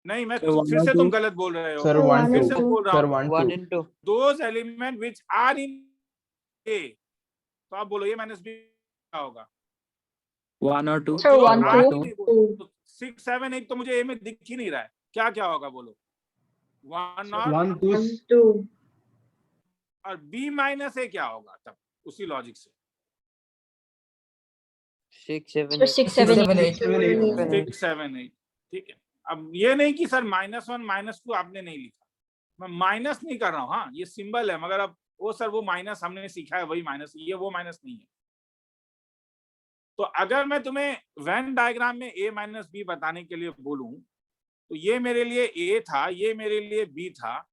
नहीं, मैं Sir, one फिर or से two. तुम गलत बोल रहे हो। Sir 1 फिर 2. से बोल रहा Sir हूँ, 1 1 2. and 2. Those element which are in A. तो आप बोलो ए माइनस बी क्या होगा? 1 or 2. Sir, जो 1 आ 2. ही नहीं, बोलो 6 7 8 तो मुझे ए में दिख ही नहीं रहा है। क्या क्या होगा बोलो? 1 और 1 2. 1 2. और बी माइनस ए क्या होगा तब? उसी लॉजिक से 6, 7, Sir, 8. 6 7 7 8. 8। 7 8. 6 7 8, ठीक है। अब ये नहीं कि सर -1 -2 आपने नहीं लिखा, मैं माइनस नहीं कर रहा हूँ। हाँ, ये सिंबल है, मगर अब वो सर वो माइनस हमने सीखा है, वही माइनस, ये वो माइनस नहीं है। तो अगर मैं तुम्हें वेन डायग्राम में ए माइनस बी बताने के लिए बोलूं, तो ये मेरे लिए ए था, ये मेरे लिए बी था।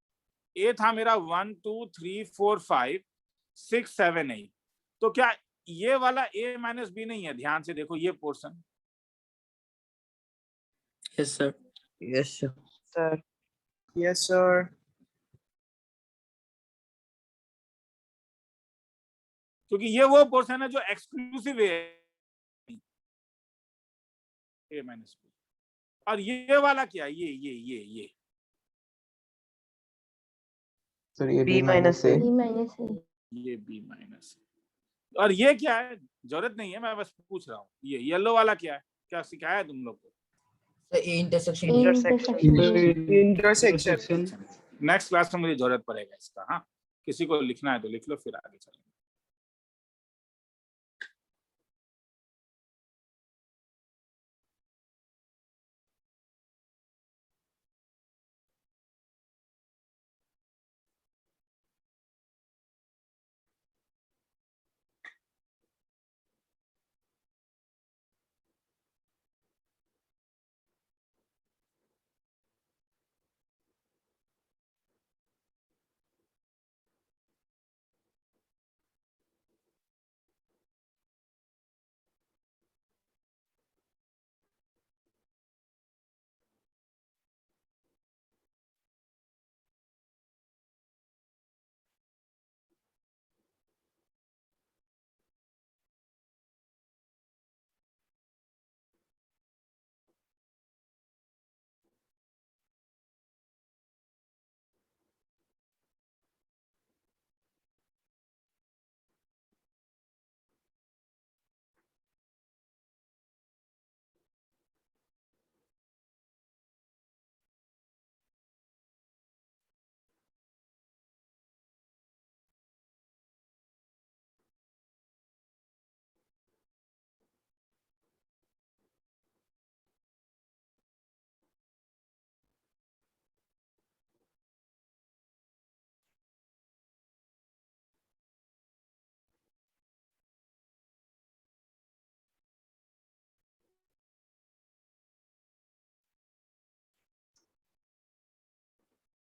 ए था मेरा 1 2 3 4 5 6 7 8। तो क्या ये वाला ए माइनस बी नहीं है? ध्यान से देखो ये portion. Yes, sir. Yes, sir. Sir. Yes, sir. क्योंकि ये वो पोर्शन है जो एक्सक्लूसिव है ए माइनस बी। और ये वाला क्या है? ये Sir ये B minus A. B minus A. ये बी माइनस। और ये क्या है? जरूरत नहीं है, मैं बस पूछ रहा हूँ। ये येलो वाला क्या है? क्या सिखाया है तुम लोग को? Sir A intersection. Intersection. Next class में मुझे जरूरत पड़ेगा इसका। हाँ, किसी को लिखना है तो लिख लो, फिर आगे चलेंगे।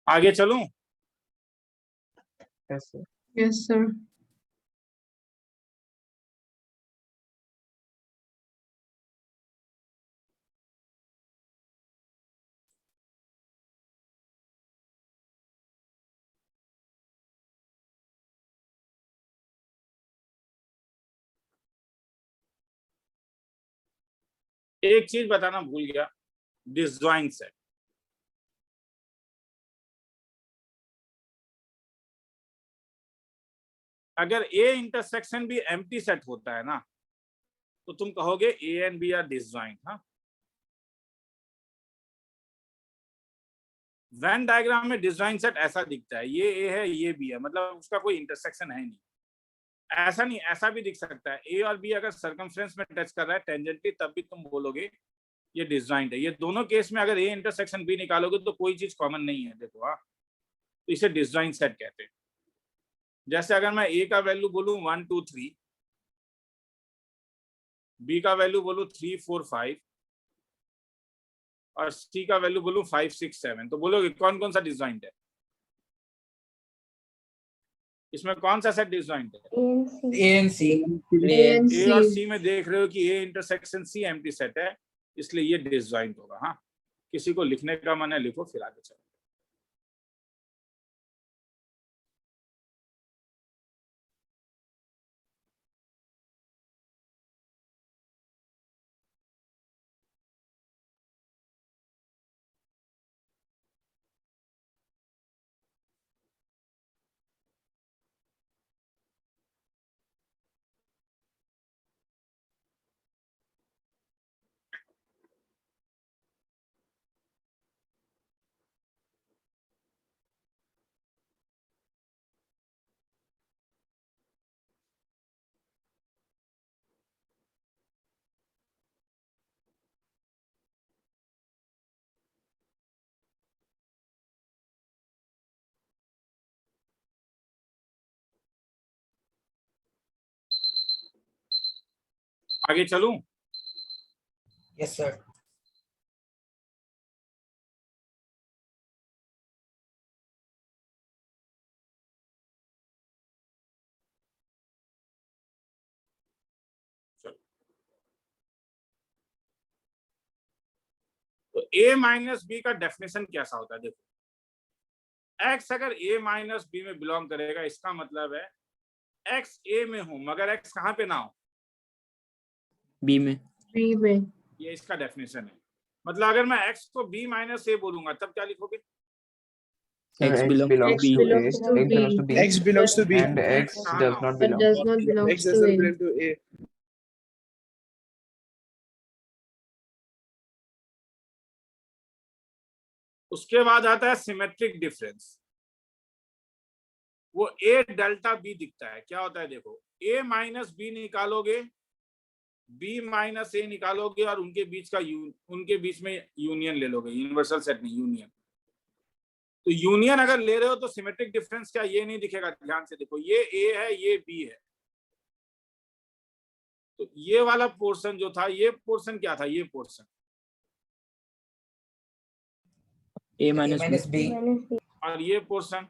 आगे चलूं? Yes, sir. Yes, sir. एक चीज बताना भूल गया, डिसजॉइंट सेट। अगर ए इंटरसेक्शन भी एम्प्टी सेट होता है ना, तो तुम कहोगे A and B are disjoint. हाँ, वेन डायग्राम में डिसजॉइंट सेट ऐसा दिखता है, ये ए है ये बी है, मतलब उसका कोई इंटरसेक्शन है नहीं। ऐसा नहीं, ऐसा भी दिख सकता है, ए और बी अगर सर्कमफ्रेंस में टच कर रहा है टेंजेंटली, तब भी तुम बोलोगे ये डिसजॉइंट है। ये दोनों केस में अगर ए इंटरसेक्शन बी निकालोगे तो कोई चीज कॉमन नहीं है, देखो। हाँ, तो इसे डिसजॉइंट सेट कहते हैं। जैसे अगर मैं ए का वैल्यू बोलूं 1 2 3, बी का वैल्यू बोलूं 3 4 5 और सी का वैल्यू बोलूं 5 6 7, तो बोलोगे कौन कौन सा डिसजॉइंट है? इसमें कौन सा सेट डिसजॉइंट है? A and C. A and A और C. सी में देख रहे हो कि A intersection C empty set है, इसलिए ये डिसजॉइंट होगा। हाँ, किसी को लिखने का मन है लिखो, फिर आगे चलो। आगे चलूं? Yes sir. तो ए माइनस बी का डेफिनेशन कैसा होता है? देखो, एक्स अगर ए माइनस बी में बिलोंग करेगा, इसका मतलब है एक्स ए में हो मगर एक्स कहां पे ना हो? बी में। B में. ये इसका डेफिनेशन है। मतलब अगर मैं एक्स को बी माइनस ए बोलूंगा, तब क्या लिखोगे? Sir, X X belongs belongs X to A. belongs to X belongs to B. B. X belongs to B. And X कहाँ does ना हो? not But belong. does not belong X to does not A. belong to A. उसके बाद आता है symmetric difference. वो ए delta B दिखता है, क्या होता है? देखो, ए माइनस बी निकालोगे, बी माइनस ए निकालोगे और उनके बीच में यूनियन ले लोगे, यूनिवर्सल सेट नहीं, यूनियन। तो यूनियन अगर ले रहे हो तो सिमेट्रिक डिफरेंस क्या ये नहीं दिखेगा? ध्यान से देखो, ये ए है ये बी है, तो ये वाला पोर्शन जो था, ये पोर्शन क्या था? ये portion A minus minus B. B. और ये portion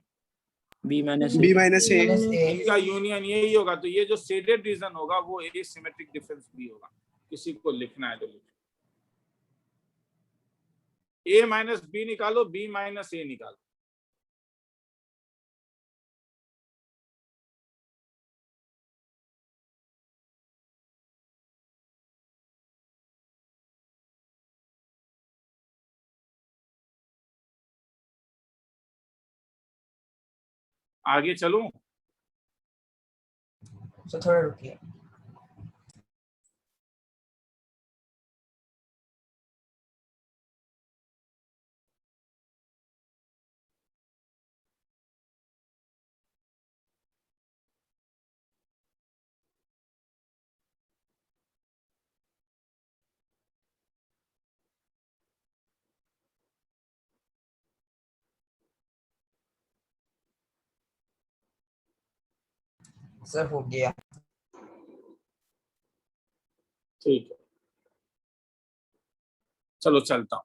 B minus B A. minus A. Minus A. इनका यूनियन यही होगा। तो ये जो शेडेड रीजन होगा वो ए सिमेट्रिक डिफरेंस भी होगा। किसी को लिखना है तो लिखो, ए माइनस बी निकालो, बी माइनस ए निकालो। आगे चलूं? सर थोड़ा रुकिए। सर हो गया। ठीक है, चलो चलता हूं।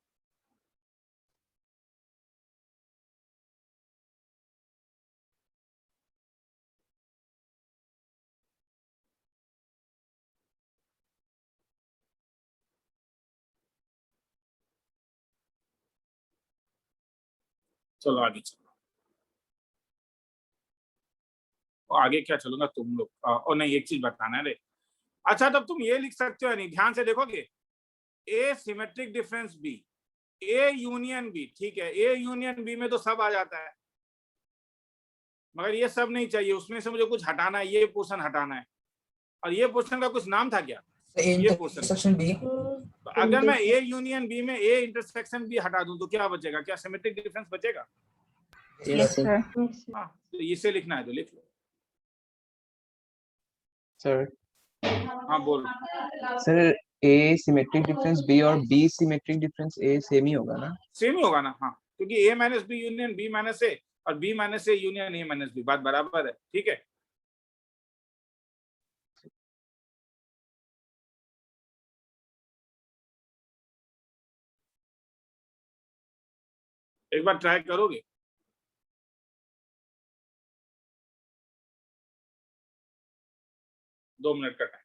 चलो आगे चलो, आगे क्या चलूंगा तुम लोग, और नहीं एक चीज बताना है रे। अच्छा तब तुम ये लिख सकते हो, नहीं ध्यान से देखोगे, A symmetric difference B, A union B, ठीक है, ए यूनियन बी में तो सब आ जाता है, मगर ये सब नहीं चाहिए, उसमें से मुझे कुछ हटाना है, ये पोर्शन हटाना है। और ये पोर्शन का कुछ नाम था क्या? ये पोर्शन। Intersection B. तो अगर मैं ए यूनियन बी में ए इंटरसेक्शन बी हटा दूं तो क्या बचेगा? क्या सिमेट्रिक डिफरेंस बचेगा? Yes, sir. हाँ, तो इसे लिखना है तो लिख लो। सर हाँ बोल। Sir A symmetric difference B और B symmetric difference A same ही होगा ना? सेम ही होगा ना, हाँ, क्योंकि A minus B union B minus A और B minus A union A minus B, बात बराबर है, ठीक है। एक बार ट्राई करोगे? दो मिनट का टाइम।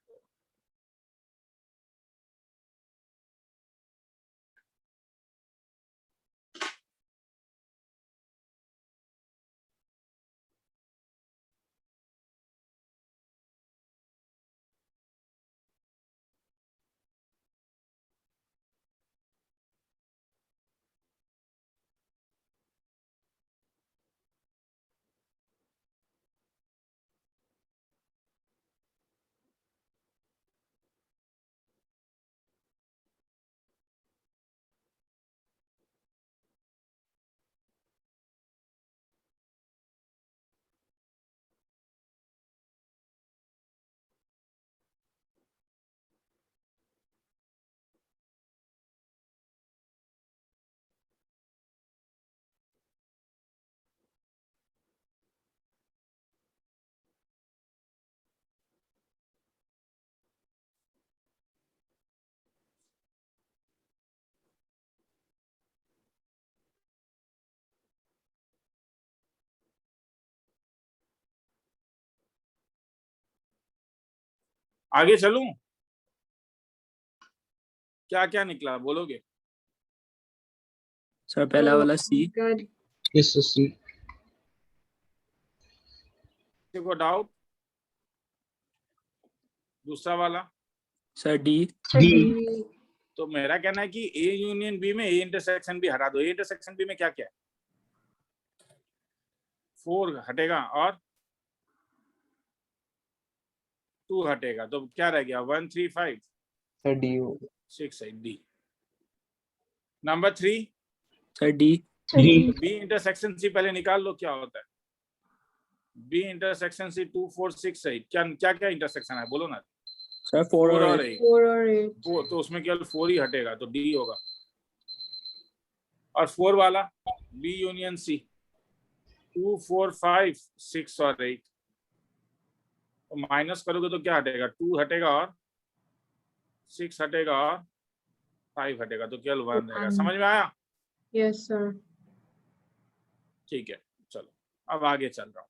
आगे चलूं? क्या क्या निकला बोलोगे? सर पहला वाला सी। Good. Yes, sir. C. देखो डाउट। दूसरा वाला सर डी। D. तो मेरा कहना है कि ए यूनियन बी में ए इंटरसेक्शन बी हटा दो। ए इंटरसेक्शन बी में क्या क्या है? 4 हटेगा और 2 हटेगा, तो क्या रह गया? 1 3 5 सर डी होगा। 6 8 D. Number 3 sir D. D. B intersection C पहले निकाल लो, क्या होता है? बी इंटरसेक्शन सी 2 4 6 8, क्या क्या क्या इंटरसेक्शन है बोलो ना। सर 4 4 और और 8। 4 or 8. तो उसमें केवल 4 ही हटेगा, तो डी होगा। और 4 वाला बी यूनियन सी 2 4 5 6 और 8, तो माइनस करोगे तो क्या हटेगा? 2 हटेगा और 6 हटेगा और 5 हटेगा, तो केवल 1 रहेगा। समझ में आया? Yes, sir. ठीक है, चलो अब आगे चल रहा हूं।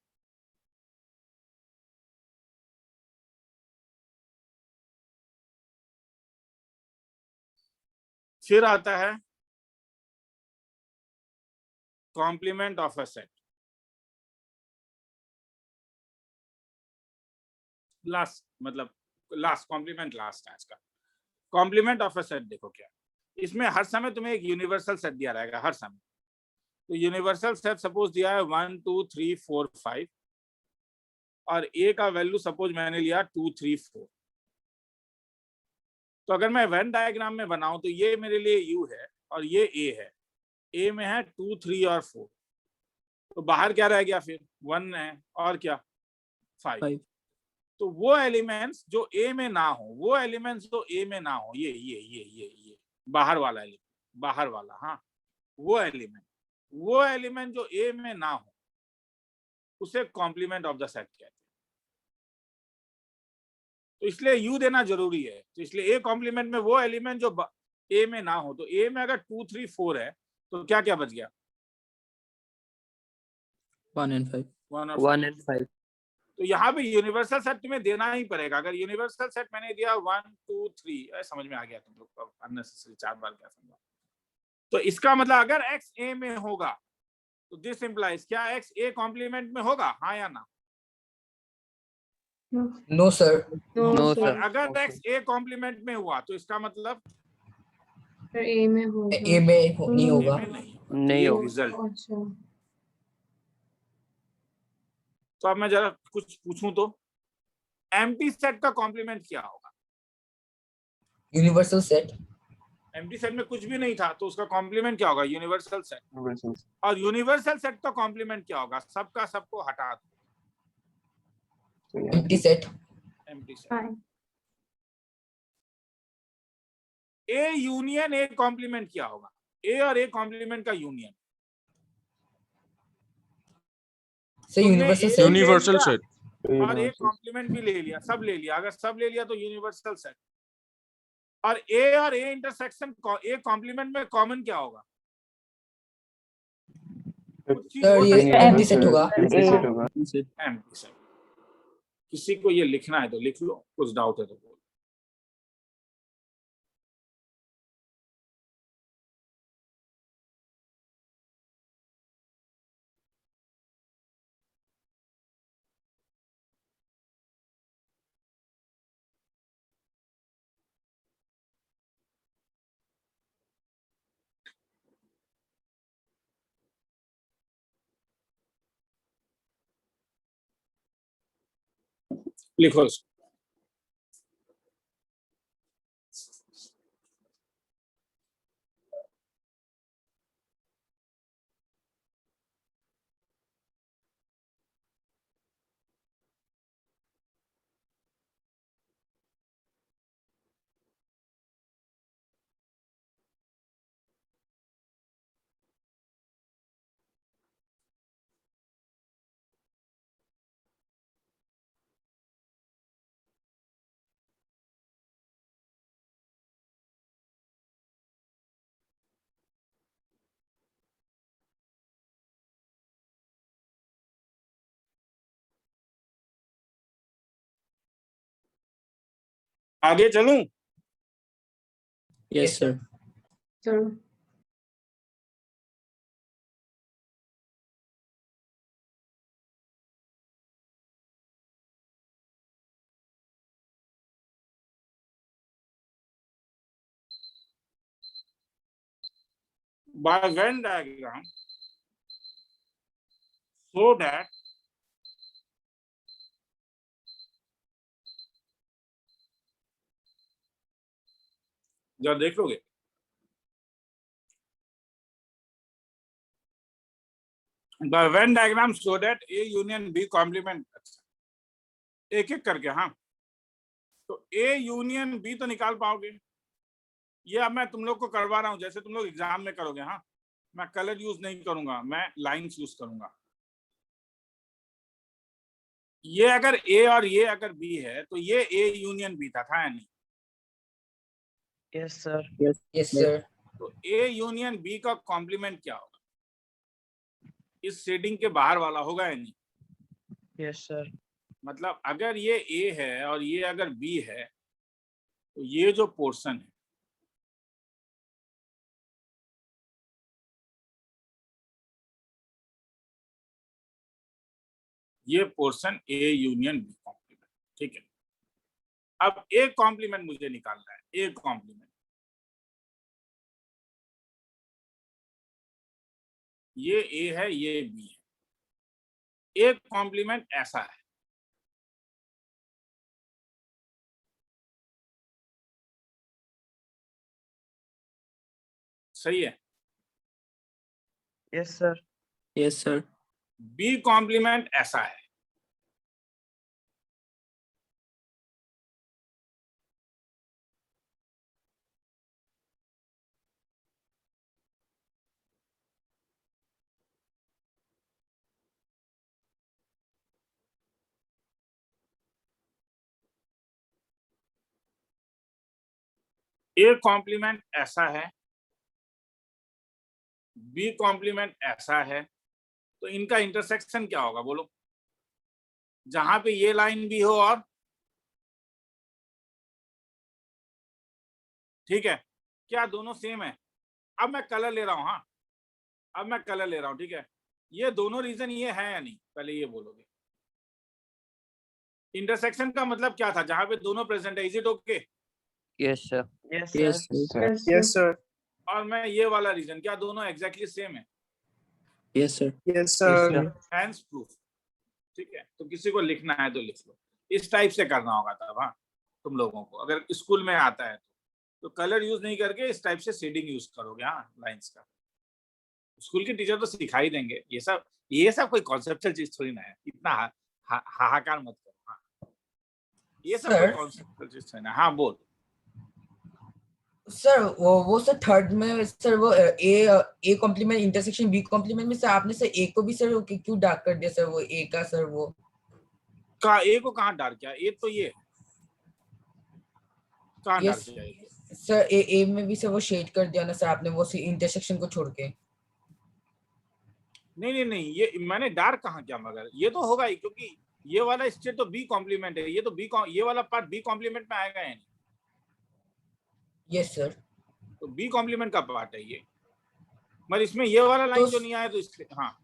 फिर आता है complement of a set. Last मतलब लास्ट कॉम्प्लीमेंट लास्ट है इसका। कॉम्प्लीमेंट ऑफ अ सेट देखो क्या, इसमें हर समय तुम्हें एक यूनिवर्सल सेट दिया रहेगा हर समय। तो यूनिवर्सल सेट सपोज दिया है 1 2 3 4 5 और ए का वैल्यू सपोज मैंने लिया 2 3 4। तो अगर मैं वेन डायग्राम में बनाऊं तो ये मेरे लिए यू है और ये ए है। ए में है 2 3 और 4, तो बाहर क्या रह गया? फिर 1 है और क्या? 5। तो वो एलिमेंट्स जो ए में ना हो, वो एलिमेंट्स जो ए में ना हो, ये बाहर वाला एलिमेंट, बाहर वाला, हाँ, वो एलिमेंट जो ए में ना हो उसे कॉम्प्लीमेंट ऑफ द सेट कहते हैं। तो इसलिए यू देना जरूरी है। तो इसलिए ए कॉम्प्लीमेंट में वो एलिमेंट जो ए में ना हो, तो ए में अगर 2 3 4 है तो क्या क्या बच गया? 1 and 5। 1 and 5। तो यहाँ पे यूनिवर्सल सेट तुम्हें देना ही पड़ेगा। अगर यूनिवर्सल सेट मैंने दिया 1 2 3, समझ में आ गया तुम लोग? अननेसेसरी 4 बार क्या समझा। तो इसका मतलब अगर x a में होगा तो दिस इंप्लाइज क्या x a कॉम्प्लीमेंट में होगा, हाँ या ना? No sir. No, No, sir. और अगर x a कॉम्प्लीमेंट में हुआ तो इसका मतलब Sir, A में होगा. ए में नहीं a होगा। में नहीं होगा। नहीं ये होगा। रिजल्ट। अच्छा. तो अब मैं जरा कुछ पूछूं तो एम्प्टी सेट का कॉम्प्लीमेंट क्या होगा? Universal set. एम्प्टी सेट में कुछ भी नहीं था तो उसका कॉम्प्लीमेंट क्या होगा? Universal set. Universal. और यूनिवर्सल सेट का कॉम्प्लीमेंट क्या होगा? सबका सबको हटा दो, So, yeah. Empty set. Empty set. Fine. A union A complement क्या होगा? ए और ए कॉम्प्लीमेंट का यूनियन। सर तुमने यूनिवर्सल A सेट। ले यूनिवर्सल लिया सेट। और ए Universal. कॉम्प्लीमेंट भी ले लिया, सब ले लिया। अगर सब ले लिया तो यूनिवर्सल सेट। और ए इंटरसेक्शन ए कॉम्प्लीमेंट में कॉमन क्या होगा? कुछ चीज सर हो ये सकता है एम्प्टी सेट होगा। Empty set होगा. Empty set. किसी को ये लिखना है तो लिख लो, कुछ डाउट है तो बोलो। लिखो इसको। आगे चलूं? Yes, sir. Sir. By Venn diagram, so that जरा देख लोगे, by Venn diagram so that A union B complement, एक एक करके। हाँ, तो A यूनियन B तो निकाल पाओगे। ये अब मैं तुम लोग को करवा रहा हूं, जैसे तुम लोग एग्जाम में करोगे। हाँ, मैं कलर यूज नहीं करूंगा, मैं लाइंस यूज करूंगा। ये अगर A और ये अगर B है तो ये A यूनियन B था या नहीं? Yes, sir. Yes sir. तो A यूनियन B का कॉम्प्लीमेंट क्या होगा? इस शेडिंग के बाहर वाला होगा या नहीं? Yes, sir. मतलब अगर ये A है और ये अगर B है तो ये जो पोर्शन है ये portion A union B complement. ठीक है, अब A कॉम्प्लीमेंट मुझे निकालना है। A कॉम्प्लीमेंट, ये A है, ये B है। A कॉम्प्लीमेंट ऐसा है, सही है? Yes, sir. Yes, sir. B complement ऐसा है, A कॉम्प्लीमेंट ऐसा है, B कॉम्प्लीमेंट ऐसा है। तो इनका इंटरसेक्शन क्या होगा बोलो? जहां पे ये लाइन भी हो और ठीक है, क्या दोनों सेम है? अब मैं कलर ले रहा हूं। हाँ, अब मैं कलर ले रहा हूं, ठीक है। ये दोनों रीजन ये है या नहीं, पहले ये बोलोगे। इंटरसेक्शन का मतलब क्या था, जहां पे दोनों प्रेजेंट है, is it okay? Yes, sir. Yes, Yes, sir. sir. Yes, Yes, sir. sir. और मैं ये वाला रीजन, क्या दोनों एग्जैक्टली सेम है? Yes, sir. Yes, Yes, sir. sir. Hence proof. ठीक है, तो किसी को लिखना है तो लिख लो, इस टाइप से करना होगा तब। हाँ, तुम लोगों को अगर स्कूल में आता है तो कलर यूज नहीं करके इस टाइप से शेडिंग यूज करोगे। हाँ, लाइंस का स्कूल के टीचर तो सिखा ही देंगे। ये सब कोई कॉन्सेप्चुअल चीज थोड़ी ना है, इतना हाहाकार मत करो। हाँ, ये सब कोई Sir? कॉन्सेप्चुअल चीज थोड़ी ना। हाँ बोल। सर वो सर थर्ड में सर वो A complement intersection B complement में सर आपने सर ए को भी सर क्यों डार्क कर दिया सर, वो ए का सर वो का ए को कहाँ डार्क किया? ए तो ये कहाँ डार्क Yes. किया? ए सर ए में भी सर वो शेड कर दिया ना सर आपने, वो इंटरसेक्शन को छोड़ के। नहीं, ये मैंने डार्क कहाँ किया? मगर ये तो होगा ही, क्योंकि ये वाला स्टेट तो बी कॉम्प्लीमेंट है, ये तो ये वाला पार्ट बी कॉम्प्लीमेंट में आएगा या नहीं? Yes sir. तो बी कॉम्प्लीमेंट का पार्ट है ये, मगर इसमें ये वाला लाइन तो जो नहीं आया तो इसलिए। हाँ,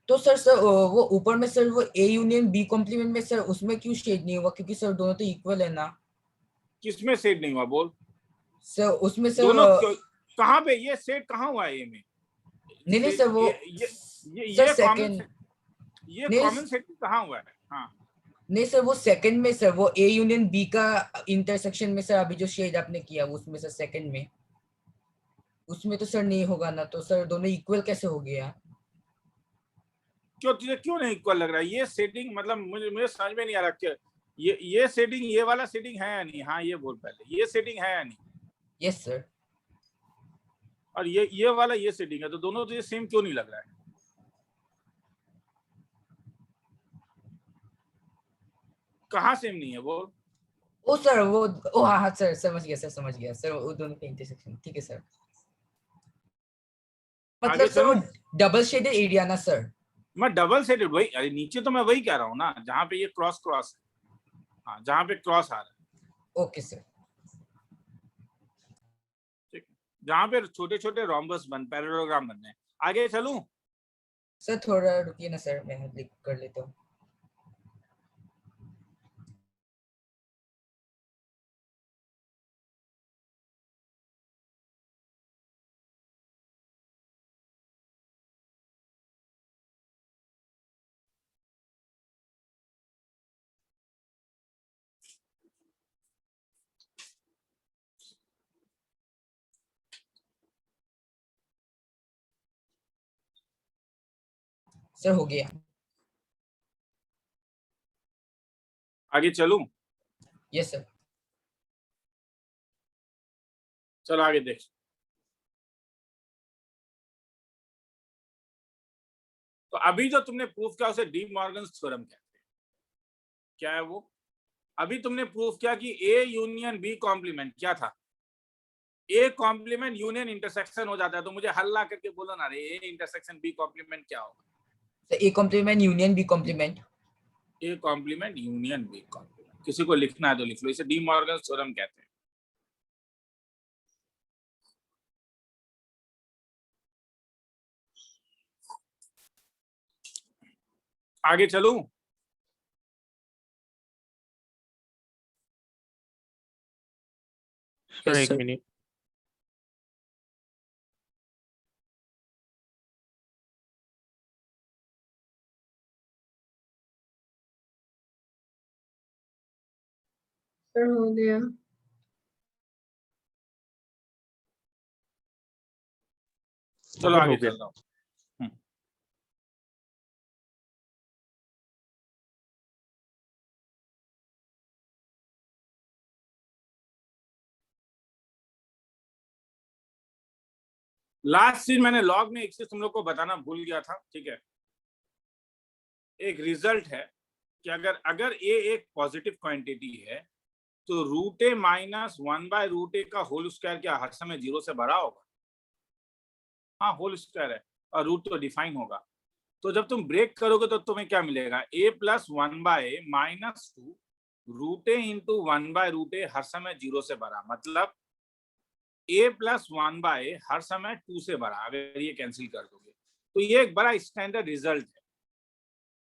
तो सर वो ऊपर में सर वो ए यूनियन बी कॉम्प्लीमेंट में सर उसमें क्यों शेड नहीं हुआ, क्योंकि सर दोनों तो इक्वल है ना। किसमें सेट नहीं हुआ बोल? सर उसमें सर दोनों कहाँ पे ये सेट कहाँ हुआ है? ए में नहीं सर वो ये सर कॉमन सेकंड ये कॉमन सेट कहाँ हुआ है? हाँ, नहीं सर वो सेकंड में सर वो ए यूनियन बी का इंटरसेक्शन में सर अभी जो शेड आपने किया उसमें सर सेकंड में, उसमें तो सर नहीं होगा ना, तो सर दोनों इक्वल कैसे हो गया? क्यों तुझे क्यों नहीं इक्वल लग रहा है? ये सेटिंग मतलब मुझे समझ में नहीं आ रहा कि ये सेटिंग, ये वाला सेटिंग है या नहीं? हाँ ये बोल पहले, ये सेटिंग है या नहीं? Yes sir. और ये वाला ये सेटिंग है, तो दोनों तुझे सेम क्यों नहीं लग रहा है? कहाँ सेम नहीं है बोल? ओ सर वो ओ हाँ सर समझ गया सर वो दोनों का इंटरसेक्शन ठीक है सर। मतलब सर वो डबल शेडेड एरिया ना सर। मैं डबल शेडेड वही, अरे नीचे तो मैं वही कह रहा हूँ ना, जहाँ पे ये क्रॉस है। हाँ, जहाँ पे क्रॉस आ रहा है। Okay sir. ठीक, जहाँ पे छोटे छोटे रोम्बस पैरेललोग्राम बनने हैं। आगे चलूं? सर थोड़ा रुकिए ना सर, मैं लिख कर लेता हूँ। सर हो गया। आगे चलूं? Yes sir. चलो आगे देख। तो अभी जो तुमने प्रूफ किया उसे डी मॉर्गन्स थ्योरम कहते हैं। क्या है वो? अभी तुमने प्रूफ किया कि ए यूनियन बी कॉम्प्लीमेंट क्या था? ए कॉम्प्लीमेंट यूनियन इंटरसेक्शन हो जाता है। तो मुझे हल्ला करके बोलो ना रे, ए इंटरसेक्शन बी कॉम्प्लीमेंट क्या होगा? Sir A complement union B complement. A complement union B complement. किसी को लिखना है तो लिख लो, इसे डी मॉर्गन्स थ्योरम कहते हैं। आगे चलूं? सर Yes, एक sir. मिनट। सर हो गया। चलो हो आगे गया। चल रहा हूँ। लास्ट चीज मैंने लॉग में एक चीज तुम लोग को बताना भूल गया था। ठीक है, एक रिजल्ट है कि अगर ए एक पॉजिटिव क्वांटिटी है तो रूट ए माइनस 1/√a का होल स्क्वायर क्या हर समय 0 से बड़ा होगा? हाँ, होल स्क्वायर है और रूट तो डिफाइन होगा। तो जब तुम ब्रेक करोगे तो तुम्हें क्या मिलेगा? a + 1/a - 2 √a × 1/√a हर समय 0 से बड़ा, मतलब a + 1/a हर समय 2 से बड़ा। अगर ये कैंसिल कर दोगे तो ये एक बड़ा स्टैंडर्ड रिजल्ट है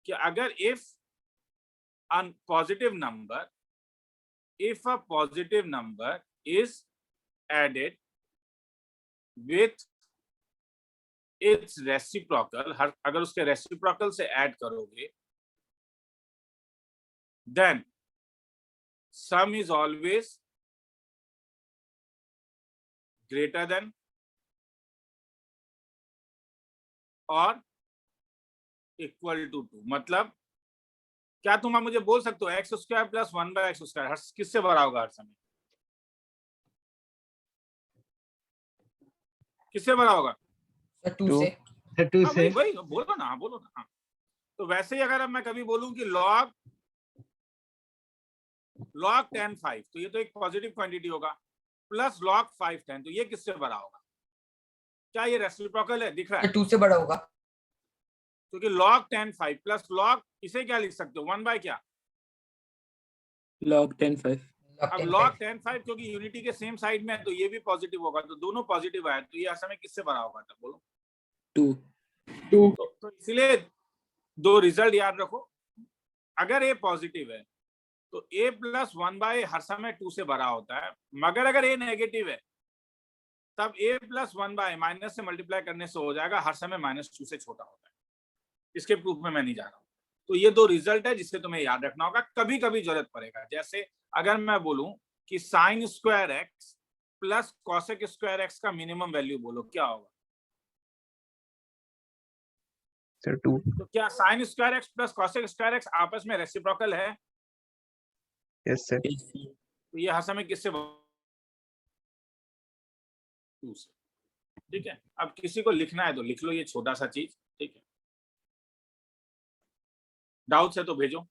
कि अगर if a positive number is added with its reciprocal, अगर उसके reciprocal से ऐड करोगे, then sum is always greater than or equal to 2। मतलब क्या तुम आप मुझे बोल सकते हो x square plus 1/x square किससे बड़ा होगा हर समय? किससे बड़ा होगा? 2 से। 2 हाँ, से वही बोलो ना, बोलो ना। हाँ। तो वैसे ही अगर अब मैं कभी बोलूं कि log tan 5, तो ये तो एक पॉजिटिव क्वांटिटी होगा, प्लस log 5 tan, तो ये किससे बड़ा होगा? क्या ये रेसिप्रोकल है? दिख रहा है? 2 से बड़ा होगा, क्योंकि log tan 5 प्लस log, इसे क्या लिख सकते हो? 1 क्या? log 10 5 अब log tan 5 क्योंकि यूनिटी के सेम साइड में है, तो ये भी पॉजिटिव होगा, तो दोनों पॉजिटिव आए, तो ये समय किससे बड़ा होगा? तब बोलो 2 तो इसलिए दो रिजल्ट याद रखो। अगर ए पॉजिटिव है तो a प्लस 1 हर समय 2 से बड़ा होता है, मगर अगर a नेगेटिव है तब a प्लस 1 माइनस से मल्टीप्लाई करने से हो जाएगा, हर समय -2 से छोटा होता है। इसके प्रूफ में मैं नहीं जा रहा हूँ। तो ये दो रिजल्ट है जिससे तुम्हें याद रखना होगा, कभी कभी जरूरत पड़ेगा। जैसे अगर मैं बोलूं कि sine square x plus cosec square x का मिनिमम वैल्यू बोलो, क्या होगा? सर 2। तो क्या sine square x plus cosec square x आपस में रेसिप्रोकल है? Yes sir. तो ये हर समय किससे? 2 से। ठीक है, अब किसी को लिखना है तो लिख लो ये छोटा सा चीज। ठीक है, डाउट है तो भेजो।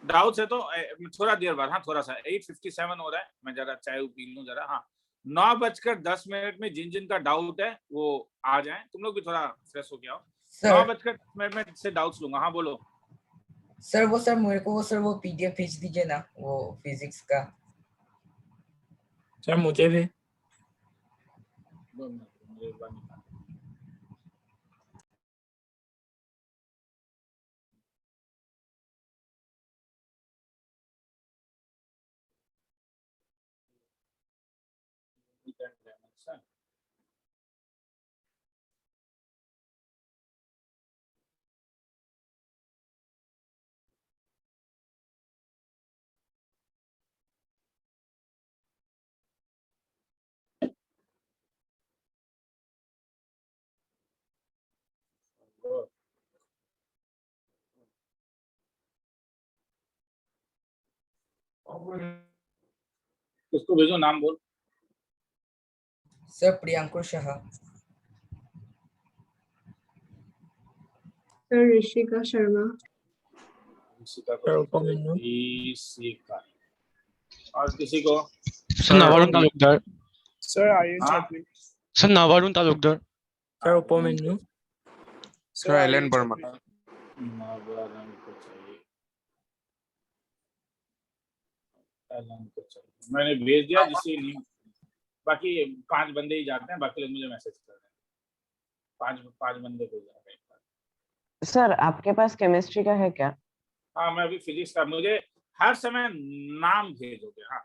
डाउट है तो थोड़ा देर बाद, हाँ थोड़ा सा 8:57 हो रहा है, मैं जरा चाय पी लूं जरा। हाँ 9:10 में जिन जिन का डाउट है वो आ जाए, तुम लोग भी थोड़ा फ्रेश हो गया हो। 9:10 में से डाउट्स लूंगा। हाँ बोलो सर। वो सर मेरे को सर वो पीडीएफ भेज दीजिए ना, वो फिजिक्स का। सर मुझे भी। किसको भेजो, नाम बोल। सर प्रियांकुर शाह। सर ऋषिका शर्मा। और किसी को? Sir Navarun Talukdar. Sir Aryan Chaudhary. Sir Navarun Talukdar. Sir Upmenu. Sir Alan Verma. मैंने भेज दिया जिससे नहीं, बाकी 5 बंदे ही जाते हैं, बाकी लोग मुझे मैसेज कर रहे हैं। 5 बंदे को जाते हैं। सर आपके पास केमिस्ट्री का है क्या? हाँ मैं अभी फिजिक्स का, मुझे हर समय नाम भेजोगे? हाँ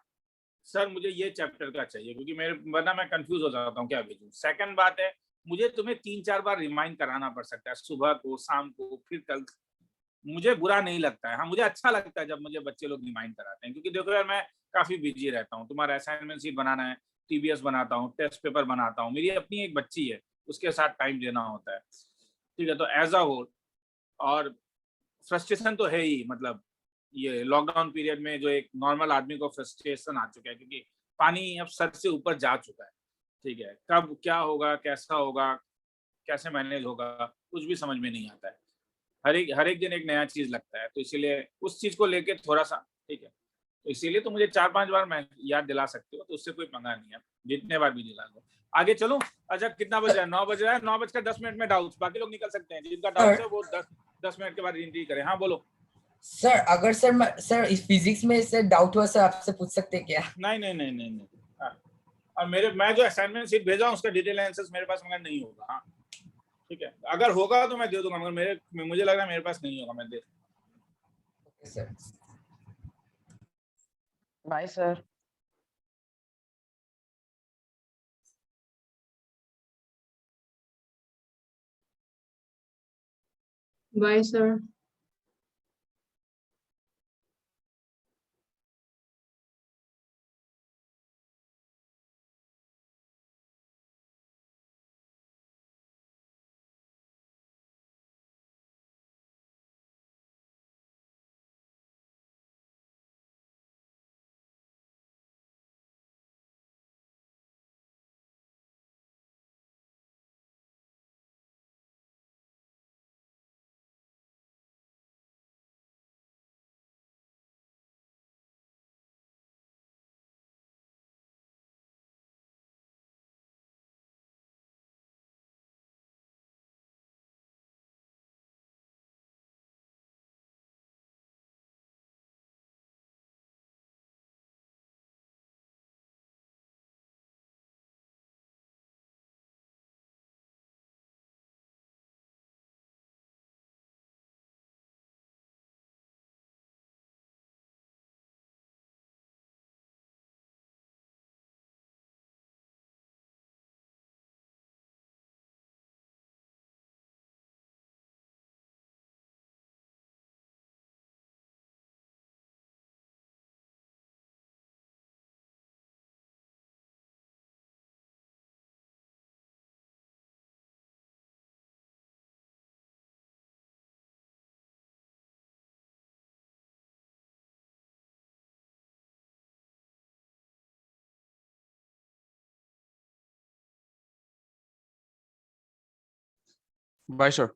सर मुझे ये चैप्टर का चाहिए, क्योंकि मेरे वरना मैं कंफ्यूज हो जाता हूँ क्या भेजूं। सेकंड बात है, मुझे तुम्हें 3-4 बार रिमाइंड कराना पड़ सकता है, सुबह को, शाम को, फिर कल। मुझे बुरा नहीं लगता है, हाँ मुझे अच्छा लगता है जब मुझे बच्चे लोग रिमाइंड कराते हैं, क्योंकि देखो यार मैं काफी बिजी रहता हूँ। तुम्हारा असाइनमेंट शीट बनाना है, टीबीएस बनाता हूँ, टेस्ट पेपर बनाता हूँ, मेरी अपनी एक बच्ची है, उसके साथ टाइम देना होता है। ठीक है, तो एज अ होल और फ्रस्ट्रेशन तो है ही, मतलब ये लॉकडाउन पीरियड में जो एक नॉर्मल आदमी को फ्रस्ट्रेशन आ चुका है, क्योंकि पानी अब सर से ऊपर जा चुका है। ठीक है, कब क्या होगा, कैसा होगा, कैसे मैनेज होगा, कुछ भी समझ में नहीं आता है। हर एक दिन एक नया चीज लगता है, तो इसीलिए उस चीज को लेके थोड़ा सा, ठीक है, तो इसीलिए तो मुझे 4-5 बार मैं याद दिला सकते हो, तो उससे कोई पंगा नहीं है, जितने बार भी दिला दो। आगे चलो। अच्छा कितना बज रहा है? 9 बज रहा है। 9:10 में डाउट्स, बाकी लोग निकल सकते हैं, जिनका डाउट है वो 10 मिनट के बाद एंट्री करें। हाँ बोलो सर। अगर सर इस फिजिक्स में सर डाउट हुआ सर आपसे पूछ सकते हैं क्या? नहीं। हाँ। और मैं जो असाइनमेंट शीट भेजा हूँ उसका डिटेल आंसर्स मेरे पास मगर नहीं होगा। हाँ ठीक है, अगर होगा तो मैं दे दूंगा, मगर मुझे लग रहा है मेरे पास नहीं होगा, मैं दे। Sir bye sir. Bye, sir. Bye, sir.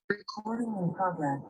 Recording in progress.